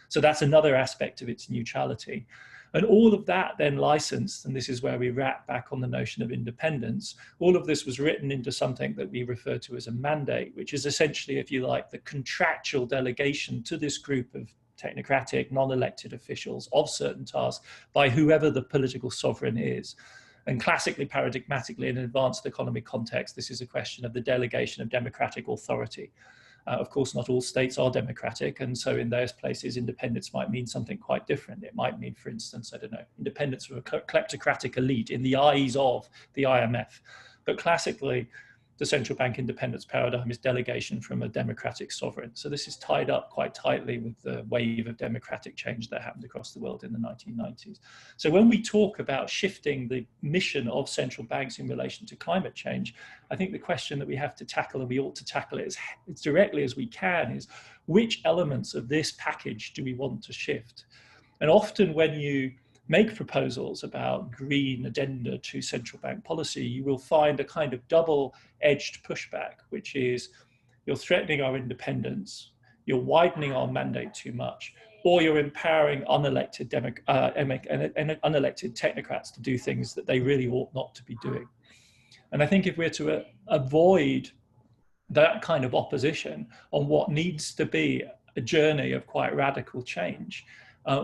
So that's another aspect of its neutrality. And all of that then licensed, and this is where we wrap back on the notion of independence, all of this was written into something that we refer to as a mandate, which is essentially, if you like, the contractual delegation to this group of technocratic, non-elected officials of certain tasks by whoever the political sovereign is. And classically, paradigmatically, in an advanced economy context, this is a question of the delegation of democratic authority. Of course, not all states are democratic, and so in those places, independence might mean something quite different. It might mean, for instance, I don't know, independence from a kleptocratic elite in the eyes of the IMF. But classically, the central bank independence paradigm is delegation from a democratic sovereign. So this is tied up quite tightly with the wave of democratic change that happened across the world in the 1990s. So when we talk about shifting the mission of central banks in relation to climate change, I think the question that we have to tackle, and we ought to tackle it as directly as we can, is which elements of this package do we want to shift? And often when you make proposals about green agenda to central bank policy, you will find a kind of double-edged pushback, which is you're threatening our independence, you're widening our mandate too much, or you're empowering unelected unelected technocrats to do things that they really ought not to be doing. And I think if we're to avoid that kind of opposition on what needs to be a journey of quite radical change,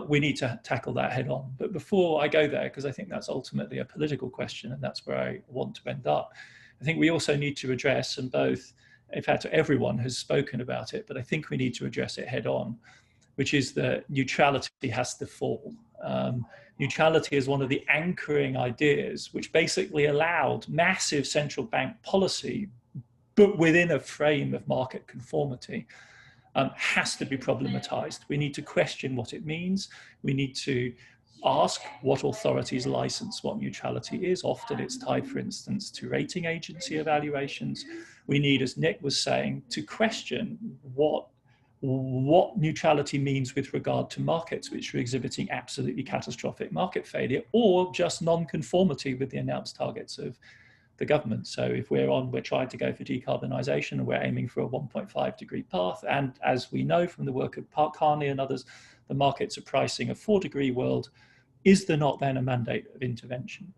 we need to tackle that head on. But before I go there, because I think that's ultimately a political question, and that's where I want to end up, I think we also need to address, and both, in fact, everyone has spoken about it, but I think we need to address it head on, which is that neutrality has to fall. Neutrality is one of the anchoring ideas which basically allowed massive central bank policy, but within a frame of market conformity, has to be problematized. We need to question what it means. We need to ask what authorities license what neutrality is. Often it's tied, for instance, to rating agency evaluations. We need, as Nick was saying, to question what neutrality means with regard to markets which are exhibiting absolutely catastrophic market failure, or just non-conformity with the announced targets of the government. So if we're trying to go for decarbonisation and we're aiming for a 1.5 degree path, and as we know from the work of Carney and others, the markets are pricing a 4 degree world, is there not then a mandate of intervention?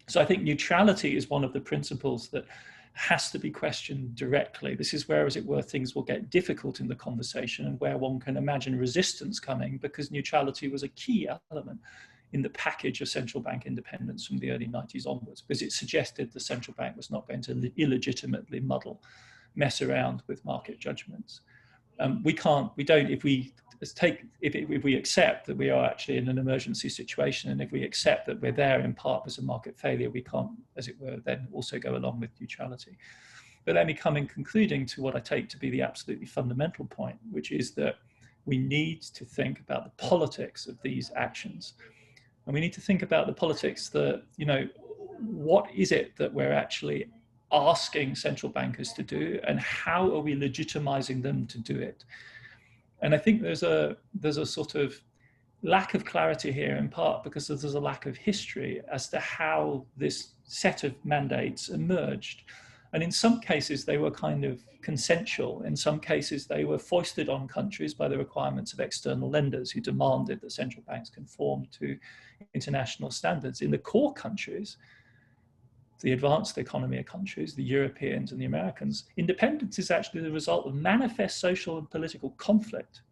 So I think neutrality is one of the principles that has to be questioned directly. This is where, as it were, things will get difficult in the conversation, and where one can imagine resistance coming, because neutrality was a key element in the package of central bank independence from the early 90s onwards, because it suggested the central bank was not going to illegitimately mess around with market judgments. If we accept that we are actually in an emergency situation, and if we accept that we're there in part as a market failure, we can't, as it were, then also go along with neutrality. But let me come in concluding to what I take to be the absolutely fundamental point, which is that we need to think about the politics of these actions. And we need to think about the politics that, what is it that we're actually asking central bankers to do, and how are we legitimizing them to do it? And I think there's a sort of lack of clarity here, in part because there's a lack of history as to how this set of mandates emerged. And in some cases, they were kind of consensual. In some cases, they were foisted on countries by the requirements of external lenders who demanded that central banks conform to international standards. In the core countries, the advanced economy countries, the Europeans and the Americans, independence is actually the result of manifest social and political conflict,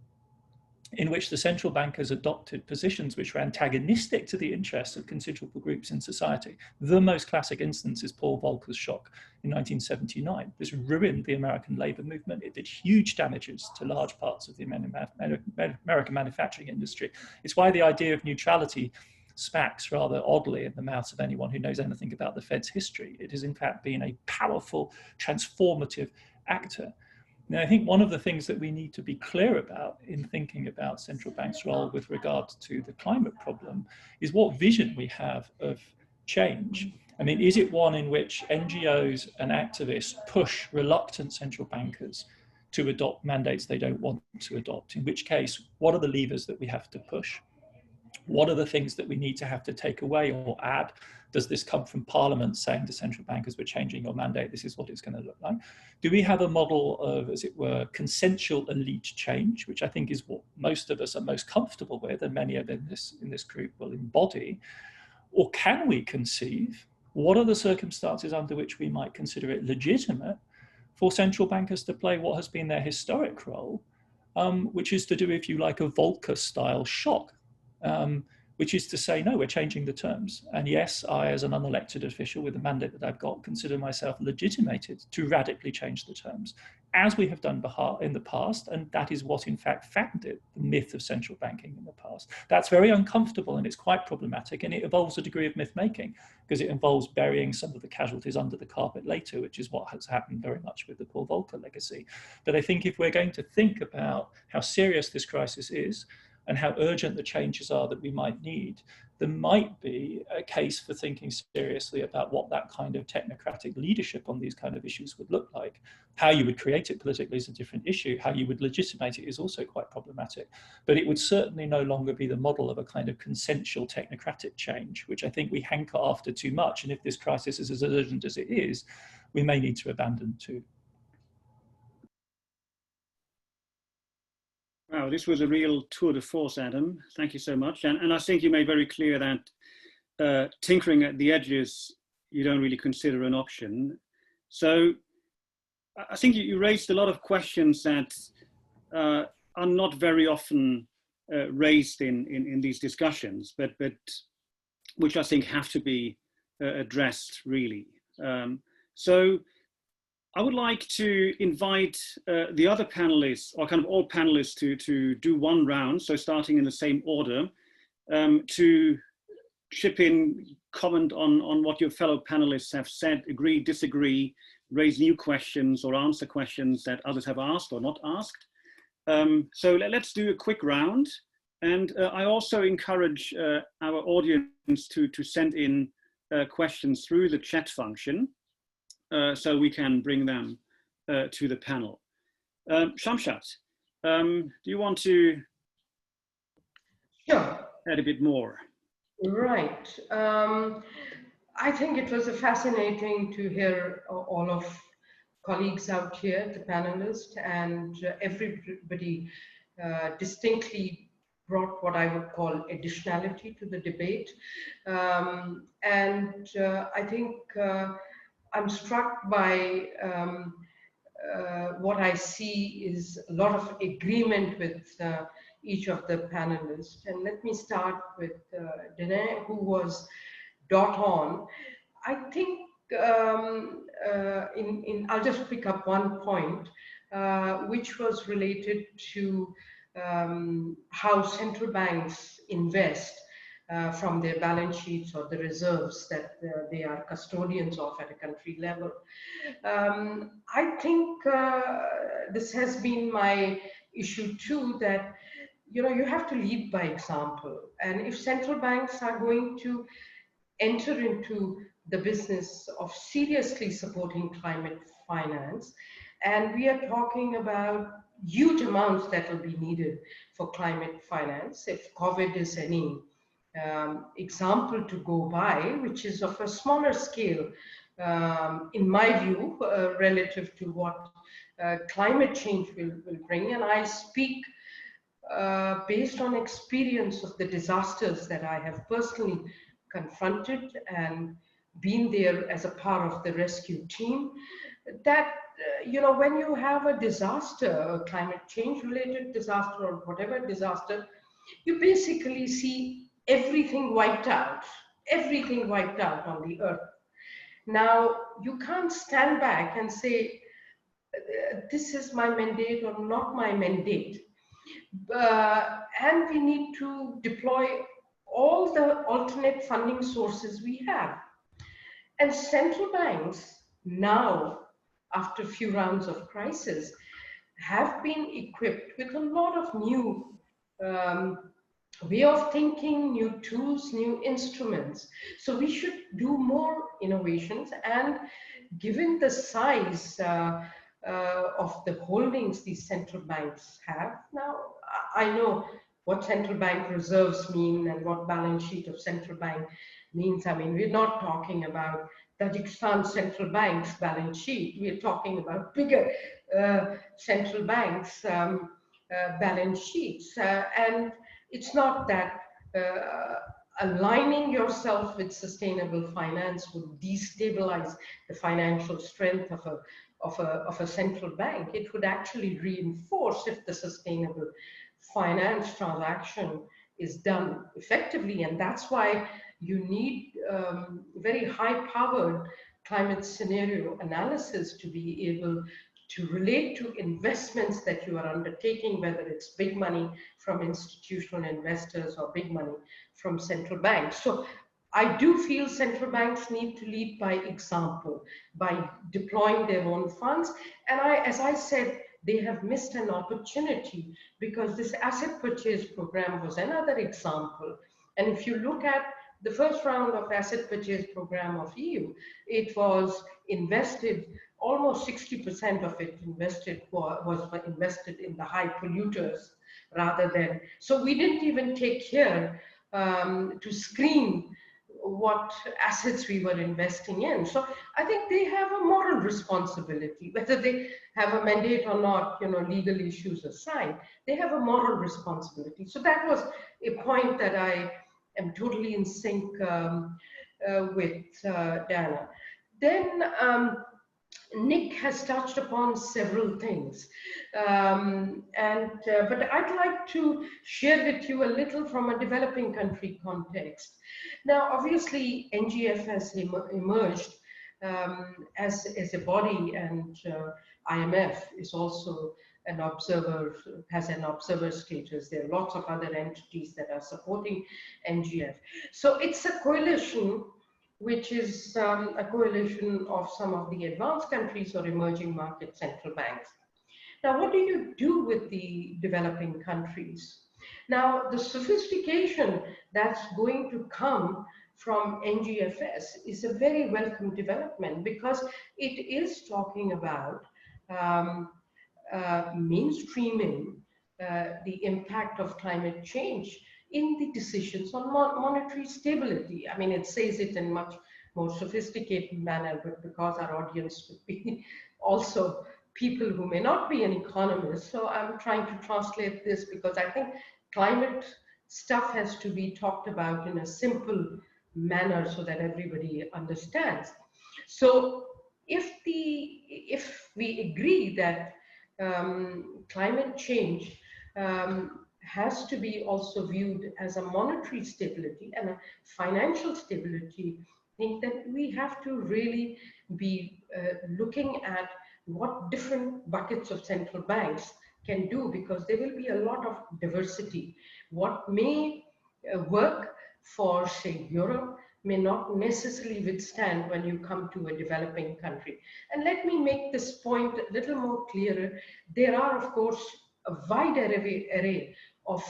in which the central bankers adopted positions which were antagonistic to the interests of considerable groups in society. The most classic instance is Paul Volcker's shock in 1979. This ruined the American labor movement. It did huge damages to large parts of the American manufacturing industry. It's why the idea of neutrality smacks rather oddly in the mouth of anyone who knows anything about the Fed's history. It has in fact been a powerful, transformative actor. Now, I think one of the things that we need to be clear about in thinking about central banks' role with regard to the climate problem is what vision we have of change. I mean, is it one in which NGOs and activists push reluctant central bankers to adopt mandates they don't want to adopt? In which case, what are the levers that we have to push? What are the things that we need to have to take away or add? Does this come from Parliament saying to central bankers, we're changing your mandate, this is what it's going to look like? Do we have a model of, as it were, consensual elite change, which I think is what most of us are most comfortable with, and many of in this group will embody? Or can we conceive, what are the circumstances under which we might consider it legitimate for central bankers to play what has been their historic role, which is to do, if you like, a Volcker-style shock? Which is to say, no, we're changing the terms. And yes, I, as an unelected official with the mandate that I've got, consider myself legitimated to radically change the terms, as we have done in the past. And that is what, in fact, founded the myth of central banking in the past. That's very uncomfortable, and it's quite problematic. And it involves a degree of myth-making, because it involves burying some of the casualties under the carpet later, which is what has happened very much with the Paul Volcker legacy. But I think if we're going to think about how serious this crisis is, and how urgent the changes are that we might need, there might be a case for thinking seriously about what that kind of technocratic leadership on these kind of issues would look like. How you would create it politically is a different issue. How you would legitimate it is also quite problematic. But it would certainly no longer be the model of a kind of consensual technocratic change, which I think we hanker after too much. And if this crisis is as urgent as it is, we may need to abandon too. Wow, this was a real tour de force, Adam. Thank you so much. And I think you made very clear that tinkering at the edges, you don't really consider an option. So I think you raised a lot of questions that are not very often raised in these discussions, but which I think have to be addressed really. So I would like to invite the other panelists, or kind of all panelists, to do one round, so starting in the same order, to chip in, comment on what your fellow panelists have said, agree, disagree, raise new questions, or answer questions that others have asked or not asked. So let's do a quick round. And I also encourage our audience to send in questions through the chat function, so we can bring them to the panel. Shamshad, do you want to add a bit more? Right. I think it was fascinating to hear all of colleagues out here, the panelists, and everybody distinctly brought what I would call additionality to the debate. And I think I'm struck by what I see is a lot of agreement with each of the panelists. And let me start with Danae, who was dot on. I think I'll just pick up one point, which was related to how central banks invest from their balance sheets or the reserves that they are custodians of at a country level. I think this has been my issue too, that you have to lead by example. And if central banks are going to enter into the business of seriously supporting climate finance, and we are talking about huge amounts that will be needed for climate finance, if COVID is any example to go by, which is of a smaller scale, in my view, relative to what climate change will bring. And I speak based on experience of the disasters that I have personally confronted and been there as a part of the rescue team, that when you have a disaster, a climate change related disaster or whatever disaster, you basically see everything wiped out on the earth. Now, you can't stand back and say, this is my mandate or not my mandate. And we need to deploy all the alternate funding sources we have. And central banks now, after a few rounds of crisis, have been equipped with a lot of new way of thinking, new tools, new instruments. So we should do more innovations. And given the size of the holdings these central banks have, now I know what central bank reserves mean and what balance sheet of central bank means. I mean, we're not talking about Tajikistan central bank's balance sheet. We're talking about bigger central banks' balance sheets. And it's not that aligning yourself with sustainable finance would destabilize the financial strength of a central bank. It would actually reinforce if the sustainable finance transaction is done effectively. And that's why you need very high-powered climate scenario analysis to be able to relate to investments that you are undertaking, whether it's big money from institutional investors or big money from central banks. So I do feel central banks need to lead by example, by deploying their own funds. And as I said, they have missed an opportunity because this asset purchase program was another example. And if you look at the first round of asset purchase program of EU, it was invested, almost 60% of it was invested in the high polluters rather than, so we didn't even take care to screen what assets we were investing in. So I think they have a moral responsibility, whether they have a mandate or not, you know, legal issues aside, they have a moral responsibility. So that was a point that I am totally in sync with Dana. Then Nick has touched upon several things, but I'd like to share with you a little from a developing country context. Now, obviously, NGF has emerged as a body, and IMF is also an observer, has an observer status. There are lots of other entities that are supporting NGF. So it's a coalition which is a coalition of some of the advanced countries or emerging market central banks. Now, what do you do with the developing countries? Now, the sophistication that's going to come from NGFS is a very welcome development, because it is talking about mainstreaming the impact of climate change in the decisions on monetary stability. I mean, it says it in much more sophisticated manner, but because our audience would be also people who may not be an economist, so I'm trying to translate this, because I think climate stuff has to be talked about in a simple manner so that everybody understands. So if we agree that climate change has to be also viewed as a monetary stability and a financial stability, I think that we have to really be looking at what different buckets of central banks can do, because there will be a lot of diversity. What may work for, say, Europe may not necessarily withstand when you come to a developing country. And let me make this point a little more clearer. There are, of course, a wide array of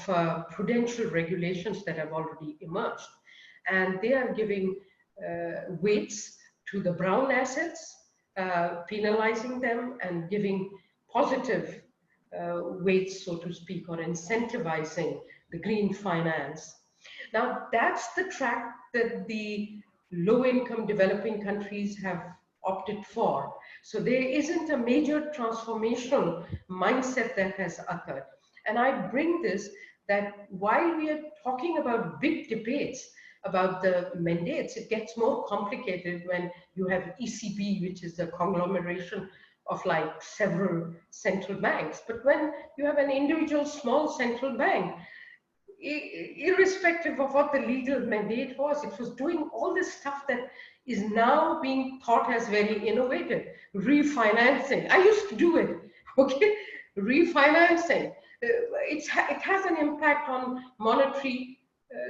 prudential regulations that have already emerged, and they are giving weights to the brown assets, penalizing them, and giving positive weights, so to speak, or incentivizing the green finance. Now, that's the track that the low-income developing countries have opted for. So there isn't a major transformational mindset that has occurred. And I bring this, that while we are talking about big debates about the mandates, it gets more complicated when you have ECB, which is a conglomeration of like several central banks. But when you have an individual small central bank, irrespective of what the legal mandate was, it was doing all this stuff that is now being thought as very innovative. Refinancing. I used to do it, okay? Refinancing. It has an impact on monetary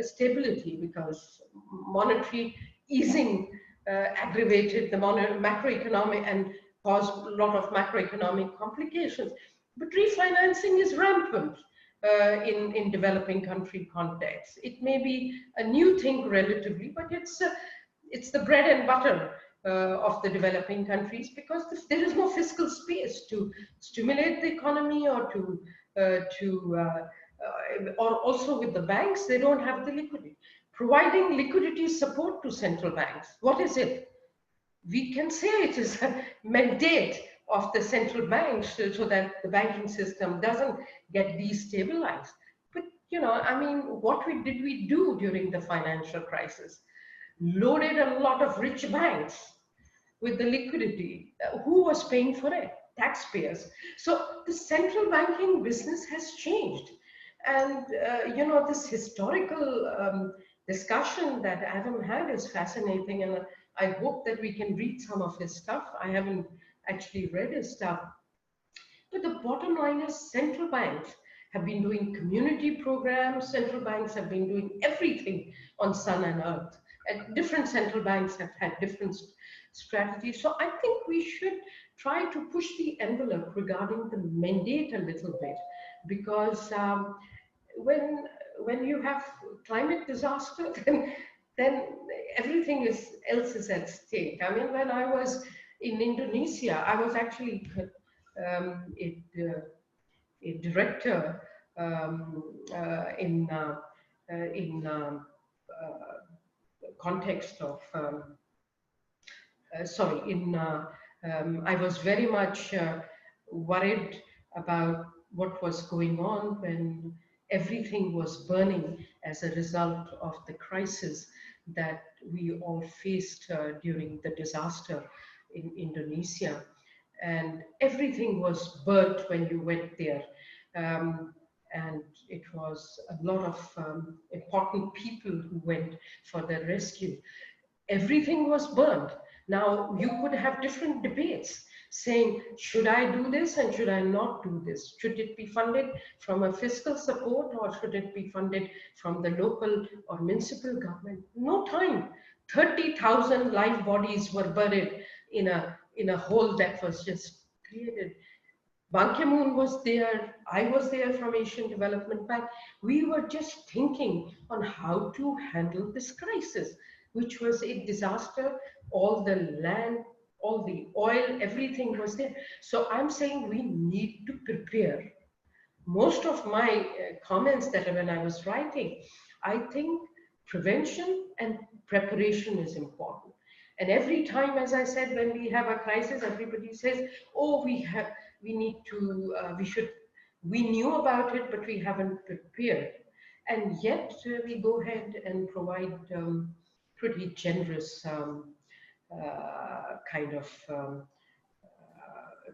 stability, because monetary easing aggravated the macroeconomic and caused a lot of macroeconomic complications. But refinancing is rampant in developing country context. It may be a new thing relatively, but it's the bread and butter of the developing countries, because there is no fiscal space to stimulate the economy, or or also with the banks, they don't have the liquidity. Providing liquidity support to central banks, what is it? We can say it is a mandate of the central banks so that the banking system doesn't get destabilized. But, you know, I mean, what did we do during the financial crisis? Loaded a lot of rich banks with the liquidity. Who was paying for it? Taxpayers. So the central banking business has changed. And, you know, this historical discussion that Adam had is fascinating. And I hope that we can read some of his stuff. I haven't actually read his stuff. But the bottom line is central banks have been doing community programs. Central banks have been doing everything on sun and earth. And different central banks have had different strategies. So I think we should try to push the envelope regarding the mandate a little bit, because when you have climate disaster, then everything else is at stake. I mean, when I was in Indonesia, I was actually a director in context of, I was very much worried about what was going on when everything was burning as a result of the crisis that we all faced during the disaster in Indonesia. And everything was burnt when you went there. And it was a lot of important people who went for the rescue. Everything was burned. Now, you could have different debates saying, should I do this and should I not do this? Should it be funded from a fiscal support or should it be funded from the local or municipal government? No time. 30,000 live bodies were buried in a hole that was just created. Ban Ki-moon was there, I was there from Asian Development Bank. We were just thinking on how to handle this crisis, which was a disaster. All the land, all the oil, everything was there. So I'm saying we need to prepare. Most of my comments that when I was writing, I think prevention and preparation is important. And every time, as I said, when we have a crisis, everybody says, oh, we knew about it, but we haven't prepared. And yet we go ahead and provide pretty generous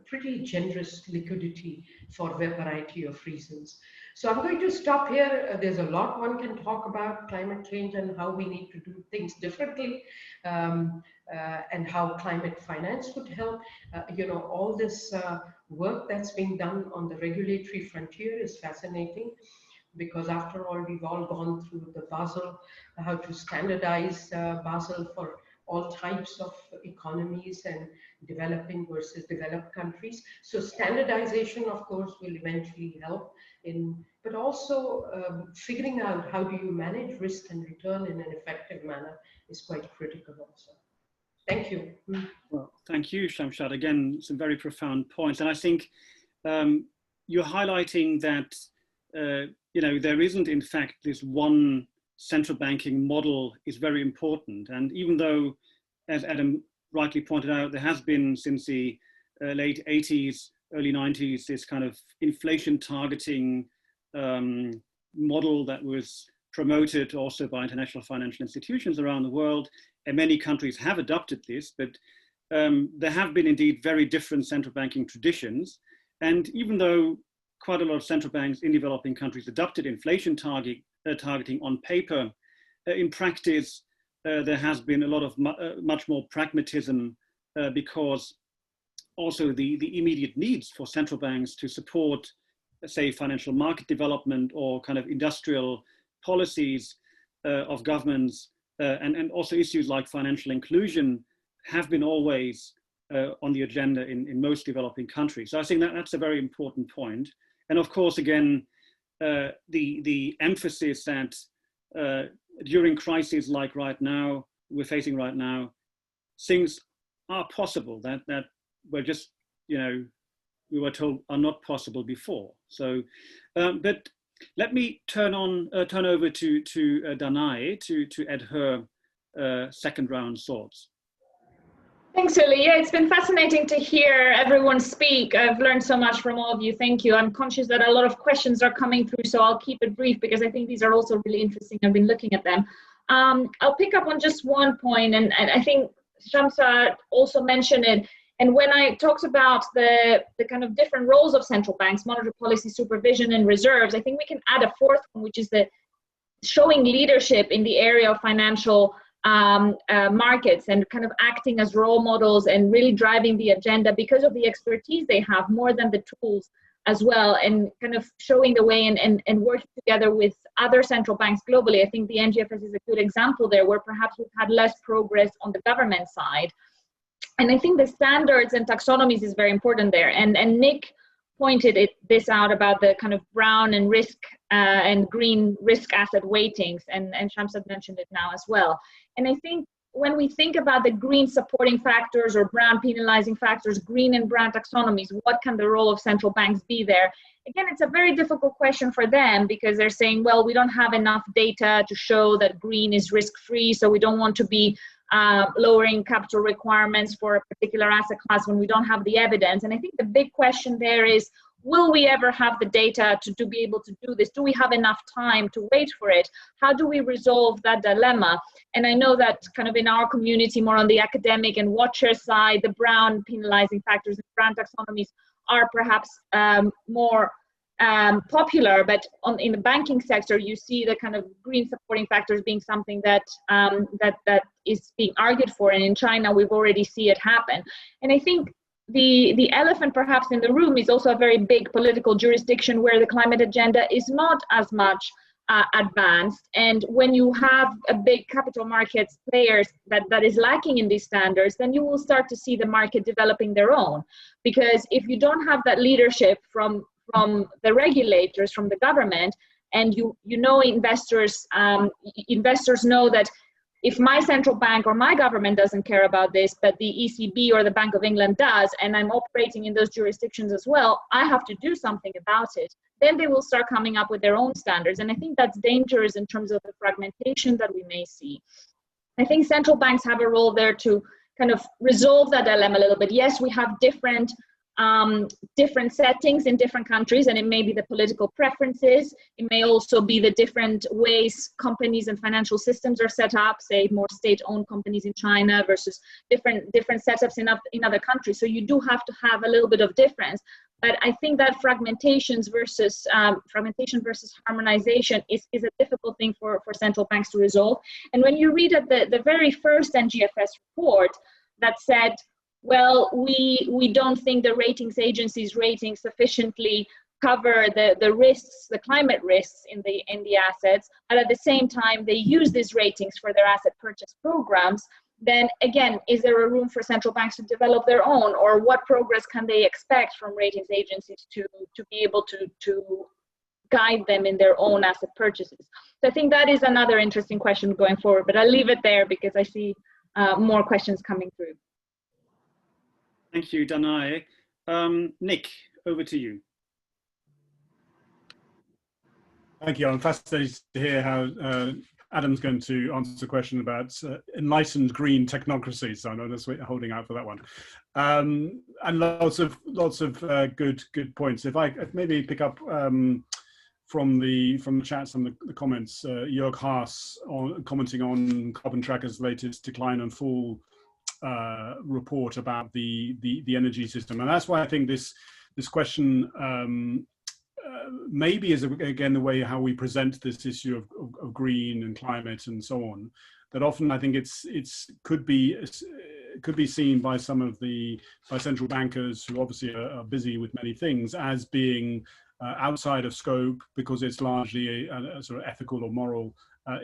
pretty generous liquidity for a variety of reasons. So I'm going to stop here. There's a lot one can talk about climate change and how we need to do things differently, and how climate finance would help. All this work that's being done on the regulatory frontier is fascinating, because after all, we've all gone through the Basel, how to standardize Basel for all types of economies and developing versus developed countries. So standardization, of course, will eventually help but also figuring out how do you manage risk and return in an effective manner is quite critical also. Thank you. Well, thank you, Shamshad. Again, some very profound points. And I think you're highlighting that, there isn't, in fact, this one central banking model is very important. And even though, as Adam rightly pointed out, there has been since the late 80s, early 90s, this kind of inflation targeting model that was promoted also by international financial institutions around the world. And many countries have adopted this, but there have been indeed very different central banking traditions. And even though quite a lot of central banks in developing countries adopted inflation targeting on paper, in practice, there has been a lot of much more pragmatism because also the immediate needs for central banks to support, say, financial market development or kind of industrial policies of governments and also issues like financial inclusion have been always on the agenda in most developing countries. So I think that's a very important point. And of course, again, the emphasis that during crises like we're facing right now, things are possible that were just, we were told are not possible before. So, but let me turn over to Danae to add her second round thoughts. Thanks, Uli. Yeah, it's been fascinating to hear everyone speak. I've learned so much from all of you. Thank you. I'm conscious that a lot of questions are coming through, so I'll keep it brief because I think these are also really interesting. I've been looking at them. I'll pick up on just one point, and I think Shamshad also mentioned it. And when I talked about the kind of different roles of central banks, monetary policy, supervision, and reserves, I think we can add a fourth one, which is the showing leadership in the area of financial markets and kind of acting as role models and really driving the agenda because of the expertise they have more than the tools as well, and kind of showing the way and working together with other central banks globally. I think the NGFS is a good example there where perhaps we've had less progress on the government side. And I think the standards and taxonomies is very important there. And Nick pointed this out about the kind of brown and risk and green risk asset weightings, and Shamshad mentioned it now as well. And I think when we think about the green supporting factors or brown penalizing factors, green and brown taxonomies, what can the role of central banks be there? Again, it's a very difficult question for them because they're saying, well, we don't have enough data to show that green is risk-free, so we don't want to be lowering capital requirements for a particular asset class when we don't have the evidence. And I think the big question there is, will we ever have the data to be able to do this? Do we have enough time to wait for it? How do we resolve that dilemma? And I know that kind of in our community, more on the academic and watcher side, the brown penalizing factors and brown taxonomies are perhaps more popular, but in the banking sector, you see the kind of green supporting factors being something that that is being argued for. And in China, we've already seen it happen. And I think the elephant perhaps in the room is also a very big political jurisdiction where the climate agenda is not as much advanced. And when you have a big capital markets players that is lacking in these standards, then you will start to see the market developing their own. Because if you don't have that leadership from the regulators, from the government, and you know investors know that if my central bank or my government doesn't care about this, but the ECB or the Bank of England does, and I'm operating in those jurisdictions as well, I have to do something about it. Then they will start coming up with their own standards. And I think that's dangerous in terms of the fragmentation that we may see. I think central banks have a role there to kind of resolve that dilemma a little bit. Yes, we have different settings in different countries, and it may be the political preferences. It may also be the different ways companies and financial systems are set up, say more state-owned companies in China versus different setups in other countries. So you do have to have a little bit of difference. But I think that fragmentation versus harmonization is a difficult thing for central banks to resolve. And when you read at the very first NGFS report that said, well, we don't think the ratings agencies' ratings sufficiently cover the risks, the climate risks in the assets, but at the same time they use these ratings for their asset purchase programs, then again, is there a room for central banks to develop their own, or what progress can they expect from ratings agencies to be able to guide them in their own asset purchases? So I think that is another interesting question going forward, but I'll leave it there because I see more questions coming through. Thank you, Danae. Nick, over to you. Thank you. I'm fascinated to hear how Adam's going to answer the question about enlightened green technocracy. So I'm just holding out for that one. And lots of good points. If I maybe pick up from the chats and the comments, Jörg Haas commenting on Carbon Tracker's latest decline and fall report about the energy system, and that's why I think this question maybe is again the way how we present this issue of green and climate and so on. That often I think it's could be seen by by central bankers who obviously are busy with many things as being outside of scope because it's largely a sort of ethical or moral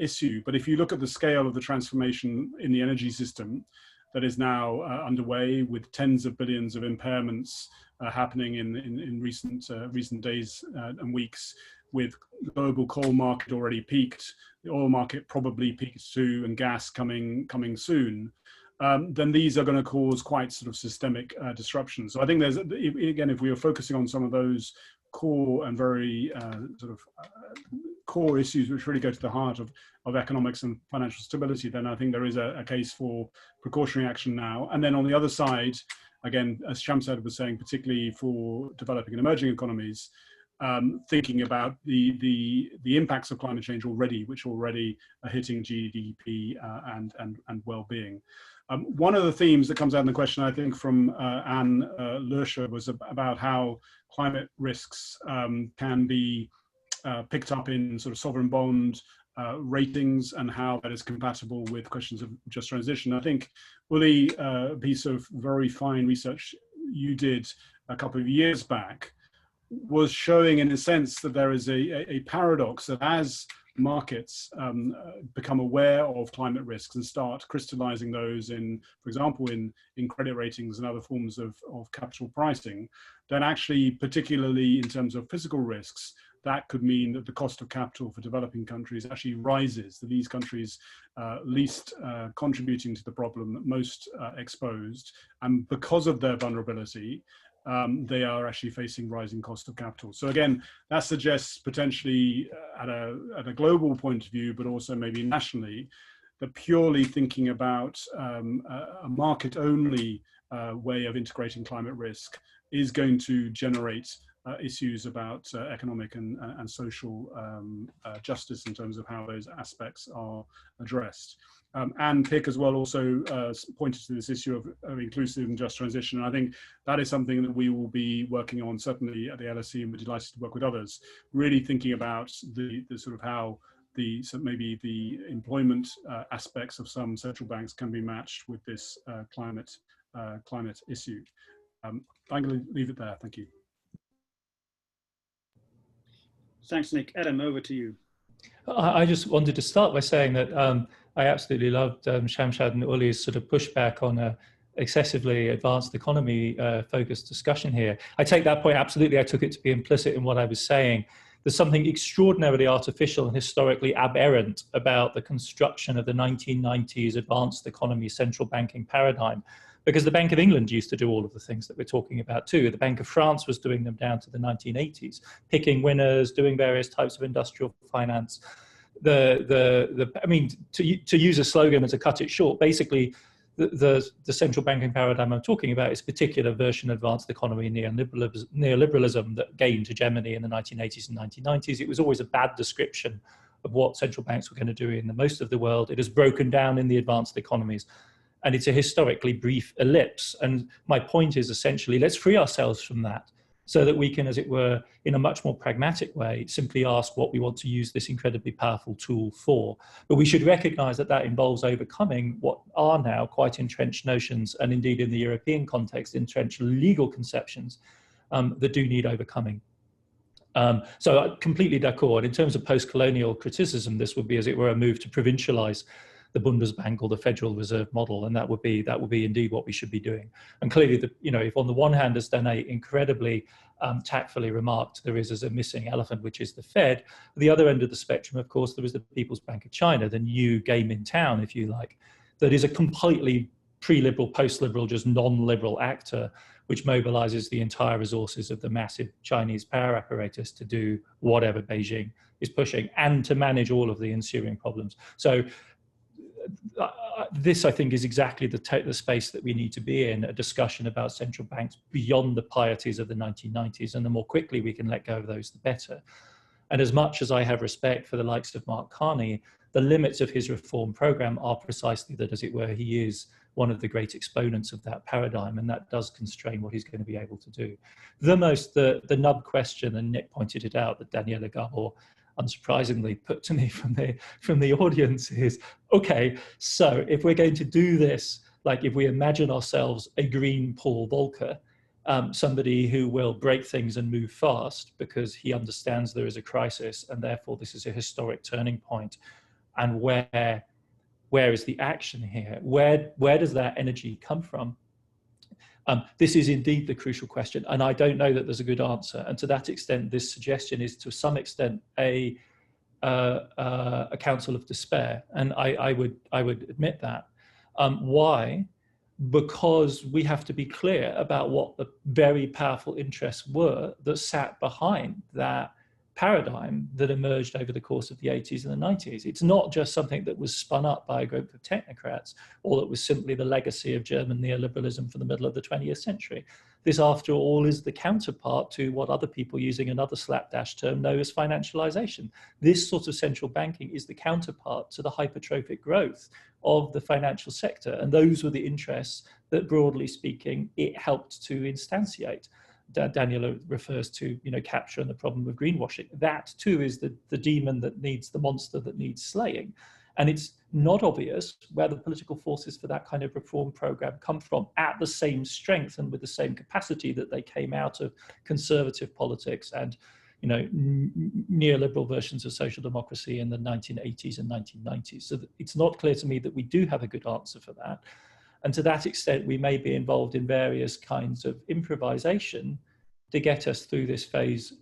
issue. But if you look at the scale of the transformation in the energy system that is now underway, with tens of billions of impairments happening in recent days and weeks, with the global coal market already peaked, the oil market probably peaks too, and gas coming soon, then these are going to cause quite sort of systemic disruptions. So I think there's, again, if we are focusing on some of those core and very core issues which really go to the heart of economics and financial stability, then I think there is a case for precautionary action now. And then on the other side, again, as Shamshad was saying, particularly for developing and emerging economies, thinking about the impacts of climate change which already are hitting GDP and well-being. One of the themes that comes out in the question, I think, from Anne Lurscher was about how climate risks can be picked up in sort of sovereign bond ratings and how that is compatible with questions of just transition. I think, Uli, a piece of very fine research you did a couple of years back was showing, in a sense, that there is a paradox that as markets become aware of climate risks and start crystallizing those in, for example, in credit ratings and other forms of capital pricing, then actually, particularly in terms of physical risks, that could mean that the cost of capital for developing countries actually rises, that these countries least contributing to the problem, most exposed, and because of their vulnerability, they are actually facing rising cost of capital. So again, that suggests potentially at a global point of view, but also maybe nationally, that purely thinking about a market-only way of integrating climate risk is going to generate issues about economic and social justice in terms of how those aspects are addressed. And Pick as well also pointed to this issue of inclusive and just transition. And I think that is something that we will be working on certainly at the LSE, and we're delighted to work with others, really thinking about the sort of how maybe the employment aspects of some central banks can be matched with this climate issue. I'm going to leave it there. Thank you. Thanks, Nick. Adam, over to you. I just wanted to start by saying that I absolutely loved Shamshad and Uli's sort of pushback on a excessively advanced economy focused discussion here. I take that point absolutely. I took it to be implicit in what I was saying. There's something extraordinarily artificial and historically aberrant about the construction of the 1990s advanced economy central banking paradigm, because the Bank of England used to do all of the things that we're talking about too. The Bank of France was doing them down to the 1980s, picking winners, doing various types of industrial finance. I mean, to use a slogan and to cut it short, basically, the central banking paradigm I'm talking about is a particular version of advanced economy neoliberalism that gained hegemony in the 1980s and 1990s. It was always a bad description of what central banks were going to do in the most of the world. It has broken down in the advanced economies. And it's a historically brief ellipse. And my point is essentially, let's free ourselves from that so that we can, as it were, in a much more pragmatic way, simply ask what we want to use this incredibly powerful tool for. But we should recognize that that involves overcoming what are now quite entrenched notions, and indeed in the European context, entrenched legal conceptions that do need overcoming. So completely d'accord. In terms of post-colonial criticism, this would be, as it were, a move to provincialize the Bundesbank or the Federal Reserve model, and that would be indeed what we should be doing. And clearly, if on the one hand, as Danae incredibly tactfully remarked, there is a missing elephant, which is the Fed. At the other end of the spectrum, of course, there is the People's Bank of China, the new game in town, if you like, that is a completely pre-liberal, post-liberal, just non-liberal actor, which mobilizes the entire resources of the massive Chinese power apparatus to do whatever Beijing is pushing and to manage all of the ensuing problems. So this, I think, is exactly the space that we need to be in, a discussion about central banks beyond the pieties of the 1990s. And the more quickly we can let go of those, the better. And as much as I have respect for the likes of Mark Carney, the limits of his reform program are precisely that, as it were, he is one of the great exponents of that paradigm, and that does constrain what he's going to be able to do. The nub question, and Nick pointed it out, that Daniela Gabor unsurprisingly put to me from the audience is, okay, so if we're going to do this, like if we imagine ourselves a green Paul Volcker, somebody who will break things and move fast because he understands there is a crisis and therefore this is a historic turning point, and where is the action here? Where does that energy come from? This is indeed the crucial question, and I don't know that there's a good answer. And to that extent, this suggestion is to some extent a counsel of despair, and I would admit that. Why? Because we have to be clear about what the very powerful interests were that sat behind that paradigm that emerged over the course of the 80s and the 90s. It's not just something that was spun up by a group of technocrats, or that was simply the legacy of German neoliberalism from the middle of the 20th century. This, after all, is the counterpart to what other people, using another slapdash term, know as financialization. This sort of central banking is the counterpart to the hypertrophic growth of the financial sector. And those were the interests that, broadly speaking, it helped to instantiate. Daniela refers to, capture and the problem of greenwashing. That too is the demon that needs, the monster that needs slaying. And it's not obvious where the political forces for that kind of reform program come from at the same strength and with the same capacity that they came out of conservative politics and, neoliberal versions of social democracy in the 1980s and 1990s. So it's not clear to me that we do have a good answer for that. And to that extent, we may be involved in various kinds of improvisation to get us through this phase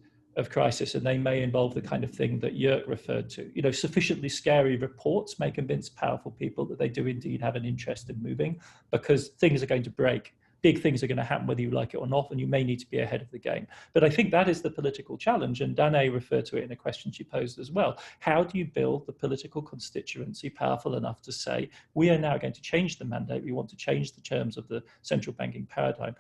crisis, and they may involve the kind of thing that Jörg referred to. You know, sufficiently scary reports may convince powerful people that they do indeed have an interest in moving, because things are going to break. Big things are going to happen whether you like it or not, and you may need to be ahead of the game. But I think that is the political challenge, and Danae referred to it in a question she posed as well. How do you build the political constituency powerful enough to say, we are now going to change the mandate, we want to change the terms of the central banking paradigm?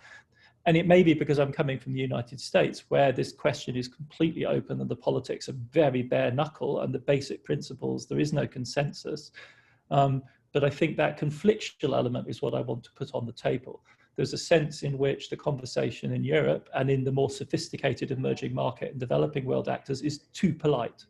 And it may be because I'm coming from the United States, where this question is completely open and the politics are very bare knuckle, and the basic principles, there is no consensus. But I think that conflictual element is what I want to put on the table. There's a sense in which the conversation in Europe and in the more sophisticated emerging market and developing world actors is too polite,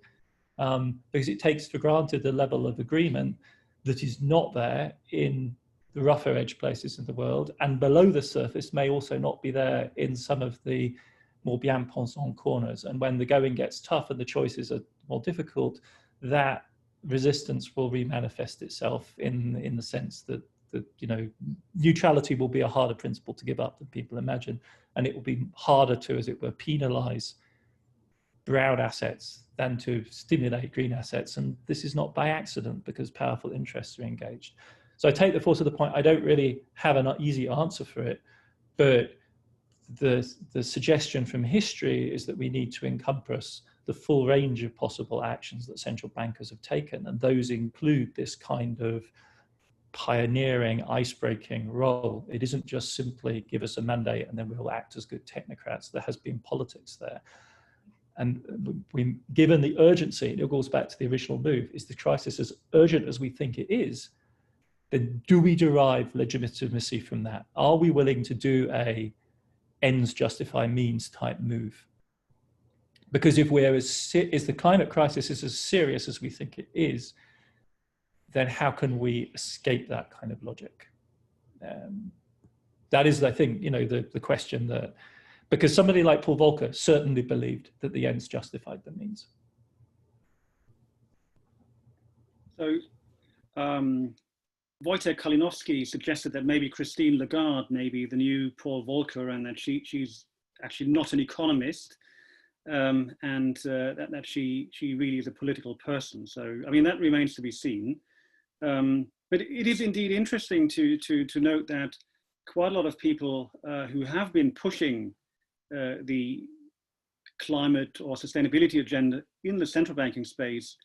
because it takes for granted the level of agreement that is not there in the rougher edge places in the world, and below the surface may also not be there in some of the more bien-pensant corners. And when the going gets tough and the choices are more difficult, that resistance will remanifest itself in the sense that you know, neutrality will be a harder principle to give up than people imagine, and it will be harder to, as it were, penalize brown assets than to stimulate green assets. And this is not by accident, because powerful interests are engaged. So I take the force of the point. I don't really have an easy answer for it, but the suggestion from history is that we need to encompass the full range of possible actions that central bankers have taken, and those include this kind of pioneering, ice-breaking role. It isn't just simply give us a mandate and then we'll act as good technocrats. There has been politics there. And given the urgency, it goes back to the original move, is the crisis as urgent as we think it is, then do we derive legitimacy from that? Are we willing to do a ends justify means type move? Because if the climate crisis is as serious as we think it is, then how can we escape that kind of logic? That is, I think, you know, the question that, because somebody like Paul Volcker certainly believed that the ends justified the means. So Wojciech Kalinowski suggested that maybe Christine Lagarde may be the new Paul Volcker, and that she's actually not an economist, and that she really is a political person. So, I mean, that remains to be seen. But it is indeed interesting to note that quite a lot of people who have been pushing the climate or sustainability agenda in the central banking space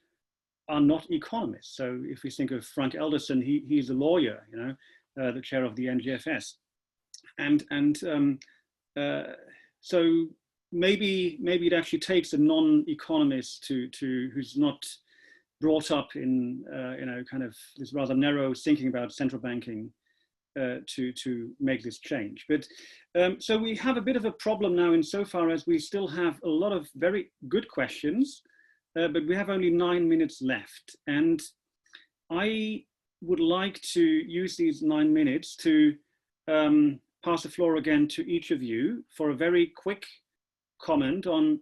are not economists. So if we think of Frank Elderson, he's a lawyer, you know, the chair of the NGFS, and so maybe it actually takes a non-economist who's not brought up in you know, kind of this rather narrow thinking about central banking to make this change. But so we have a bit of a problem now insofar as we still have a lot of very good questions, but we have only 9 minutes left. And I would like to use these 9 minutes to pass the floor again to each of you for a very quick comment on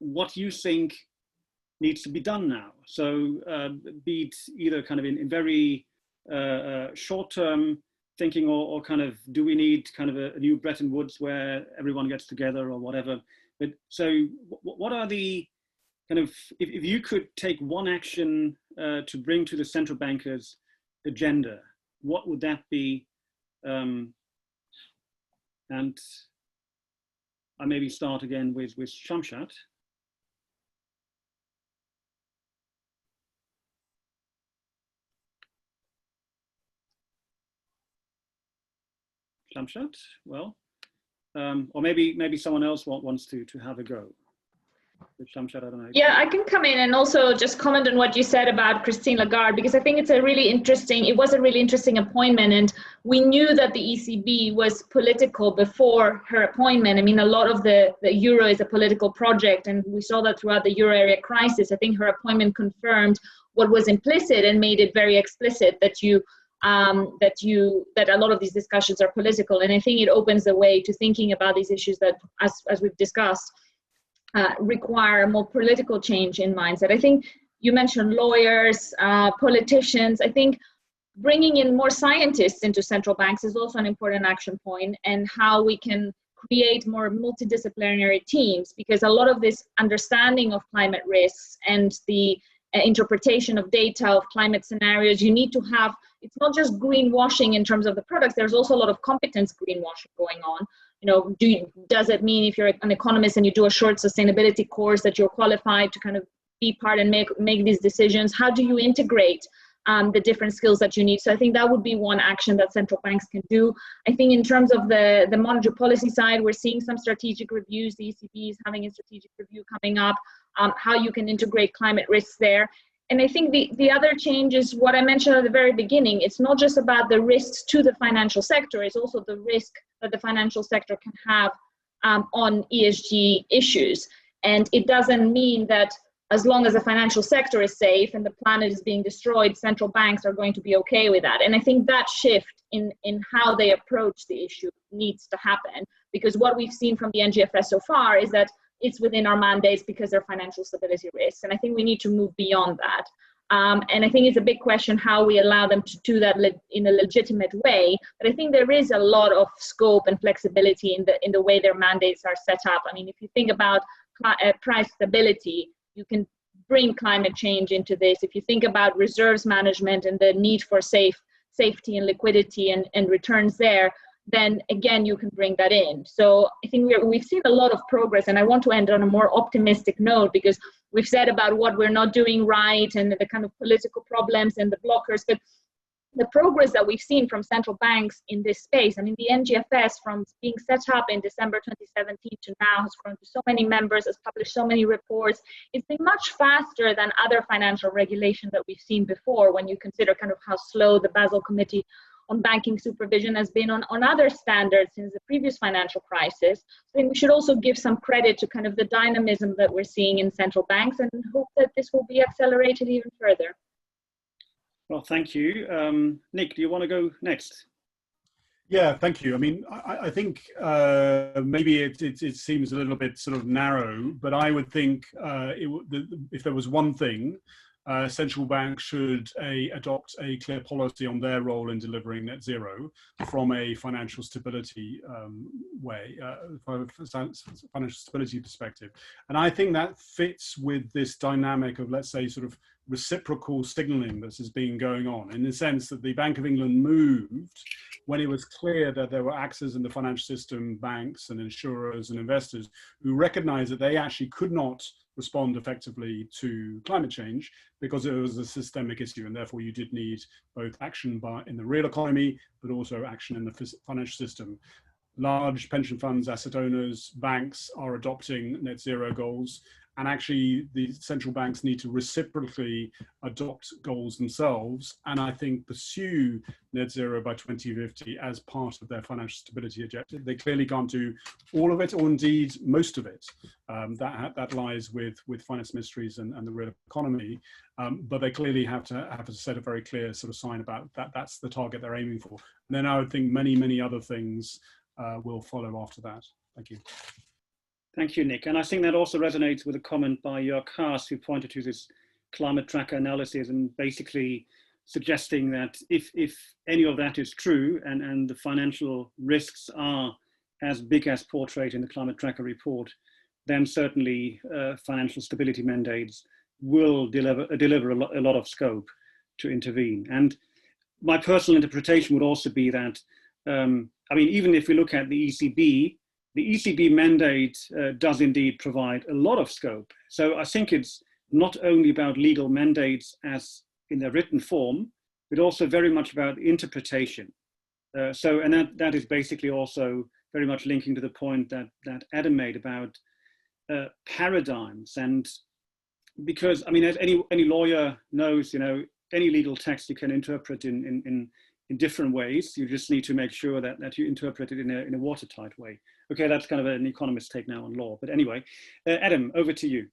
what you think needs to be done now. So be it either kind of in very short-term thinking, or kind of, do we need kind of a new Bretton Woods where everyone gets together or whatever. But so what are the kind of, if you could take one action to bring to the central bankers' agenda, what would that be? And I maybe start again with Shamshad. Shamshad, well, or maybe someone else wants to have a go. With Shamshad, I don't know. Yeah, I can come in and also just comment on what you said about Christine Lagarde, because I think it was a really interesting appointment, and we knew that the ECB was political before her appointment. I mean, a lot of the euro is a political project, and we saw that throughout the euro area crisis. I think her appointment confirmed what was implicit and made it very explicit that that a lot of these discussions are political. And I think it opens the way to thinking about these issues that, as we've discussed, require more political change in mindset. I think you mentioned lawyers, politicians. I think bringing in more scientists into central banks is also an important action point, and how we can create more multidisciplinary teams, because a lot of this understanding of climate risks and the interpretation of data of climate scenarios, you need to have, it's not just greenwashing in terms of the products, there's also a lot of competence greenwashing going on. You know, does it mean if you're an economist and you do a short sustainability course that you're qualified to kind of be part and make these decisions? How do you integrate the different skills that you need? So I think that would be one action that central banks can do. I think in terms of the monetary policy side, we're seeing some strategic reviews. The ECB is having a strategic review coming up, how you can integrate climate risks there. And I think the other change is what I mentioned at the very beginning. It's not just about the risks to the financial sector, it's also the risk that the financial sector can have on ESG issues. And it doesn't mean that as long as the financial sector is safe and the planet is being destroyed, central banks are going to be okay with that. And I think that shift in how they approach the issue needs to happen, because what we've seen from the NGFS so far is that it's within our mandates because they're financial stability risks. And I think we need to move beyond that. And I think it's a big question how we allow them to do that in a legitimate way. But I think there is a lot of scope and flexibility in the way their mandates are set up. I mean, if you think about price stability, you can bring climate change into this. If you think about reserves management and the need for safety and liquidity and returns there, then again, you can bring that in. So I think we've seen a lot of progress, and I want to end on a more optimistic note, because we've said about what we're not doing right and the kind of political problems and the blockers, but the progress that we've seen from central banks in this space, I mean, the NGFS from being set up in December 2017 to now has grown to so many members, has published so many reports. It's been much faster than other financial regulation that we've seen before, when you consider kind of how slow the Basel Committee on banking supervision has been on other standards since the previous financial crisis. I think we should also give some credit to kind of the dynamism that we're seeing in central banks, and hope that this will be accelerated even further. Well, thank you. Nick, do you want to go next? Yeah, thank you. I mean, I think maybe it seems a little bit sort of narrow, but I would think if there was one thing, central banks should adopt a clear policy on their role in delivering net zero from a financial stability financial stability perspective. And I think that fits with this dynamic of, let's say, sort of reciprocal signaling that has been going on, in the sense that the Bank of England moved when it was clear that there were actors in the financial system, banks and insurers and investors, who recognized that they actually could not respond effectively to climate change because it was a systemic issue, and therefore you did need both action in the real economy, but also action in the financial system. Large pension funds, asset owners, banks are adopting net zero goals, and actually the central banks need to reciprocally adopt goals themselves, and I think pursue net zero by 2050 as part of their financial stability objective. They clearly can't do all of it, or indeed most of it. That lies with finance ministries and the real economy, but they clearly have to set a very clear sort of sign about that. That's the target they're aiming for. And then I would think many other things will follow after that. Thank you. Thank you, Nick. And I think that also resonates with a comment by Jörg Haas, who pointed to this climate tracker analysis and basically suggesting that if any of that is true and the financial risks are as big as portrayed in the climate tracker report, then certainly financial stability mandates will deliver a lot of scope to intervene. And my personal interpretation would also be that, I mean, even if we look at the ECB mandate does indeed provide a lot of scope. So I think it's not only about legal mandates as in their written form, but also very much about interpretation. And that is basically also very much linking to the point that Adam made about paradigms. And because, I mean, as any lawyer knows, you know, any legal text you can interpret in different ways. You just need to make sure that you interpret it in a watertight way. Okay, that's kind of an economist take now on law. But anyway, Adam, over to you.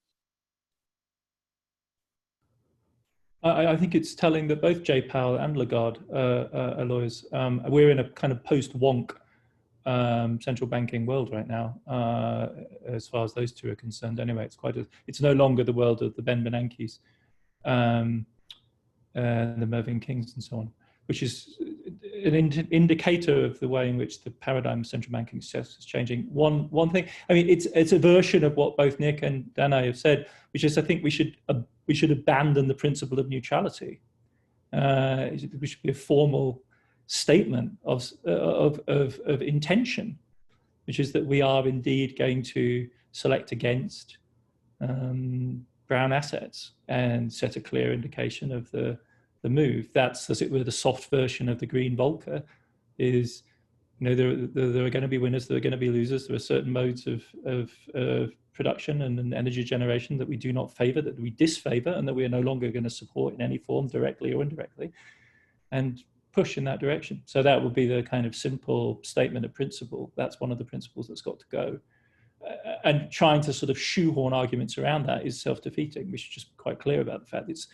I think it's telling that both Jay Powell and Lagarde are lawyers. We're in a kind of post-wonk central banking world right now, as far as those two are concerned. Anyway, it's no longer the world of the Ben Bernankes, and the Mervyn Kings and so on, which is an indicator of the way in which the paradigm of central banking is changing. One thing, I mean, it's a version of what both Nick and Danae have said, which is I think we should abandon the principle of neutrality. We should be a formal statement of intention, which is that we are indeed going to select against brown assets and set a clear indication of the move. That's, as it were, the soft version of the green Volcker. Is, you know, there are going to be winners, there are going to be losers. There are certain modes of production and energy generation that we do not favor, that we disfavor, and that we are no longer going to support in any form, directly or indirectly, and push in that direction. So that would be the kind of simple statement of principle. That's one of the principles that's got to go. And trying to sort of shoehorn arguments around that is self-defeating. We should just be quite clear about the fact it's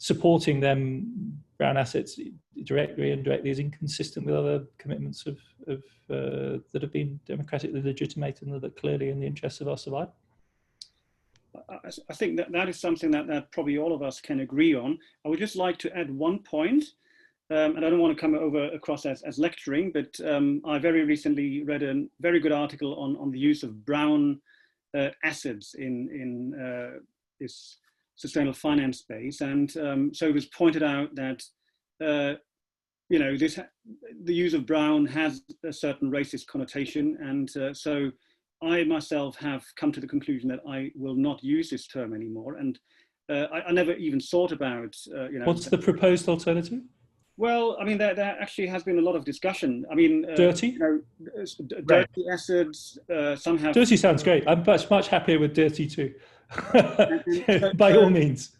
supporting them, brown assets, directly and indirectly, is inconsistent with other commitments that have been democratically legitimated and that are clearly in the interests of our survival. I think that is something that probably all of us can agree on. I would just like to add one point, and I don't want to come across as lecturing, but I very recently read a very good article on the use of brown assets in this sustainable finance space, and so it was pointed out that you know, the use of brown has a certain racist connotation, and so I myself have come to the conclusion that I will not use this term anymore, and I never even thought about you know. What's the proposed alternative? Well, I mean, there actually has been a lot of discussion. I mean, dirty? You know, dirty acids, somehow. Dirty sounds great. I'm much happier with dirty too. By all means.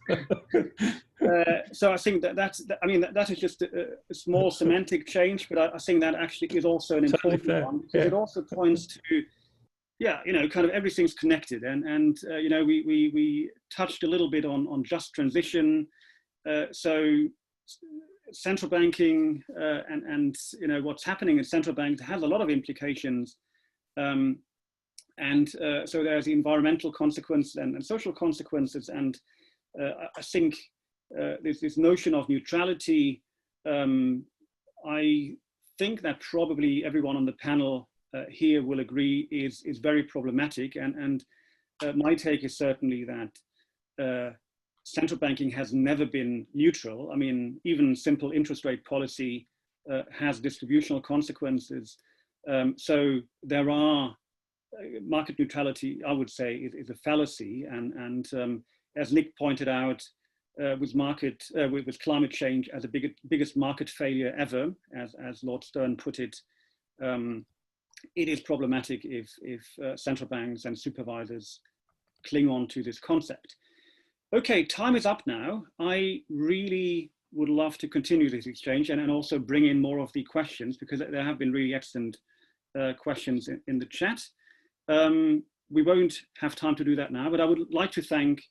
So I think that is just a small semantic change, but I think that actually is also an important one, because it also points to, yeah, you know, kind of everything's connected, and you know, we touched a little bit on just transition. So central banking and you know, what's happening in central banks has a lot of implications. And so there's the environmental consequences and social consequences. And I think this notion of neutrality, I think that probably everyone on the panel here will agree is very problematic. And my take is certainly that central banking has never been neutral. I mean, even simple interest rate policy has distributional consequences. So there are market neutrality, I would say, is a fallacy, and as Nick pointed out, with climate change as the biggest market failure ever, as Lord Stern put it, it is problematic if central banks and supervisors cling on to this concept. Okay, time is up now. I really would love to continue this exchange and also bring in more of the questions, because there have been really excellent questions in the chat. We won't have time to do that now, but I would like to thank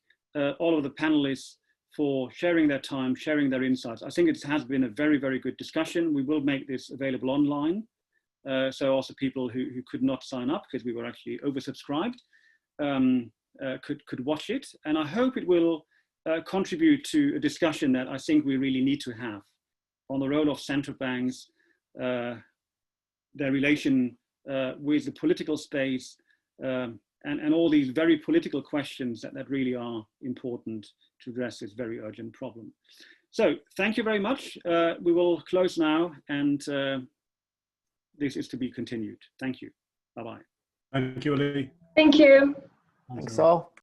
all of the panelists for sharing their time, sharing their insights. I think it has been a very, very good discussion. We will make this available online. So also people who could not sign up because we were actually oversubscribed could watch it. And I hope it will contribute to a discussion that I think we really need to have on the role of central banks, their relation with the political space, and all these very political questions that really are important to address this very urgent problem. So thank you very much. We will close now, and this is to be continued. Thank you. Bye-bye. Thank you, Lee. Thank you. Thanks all.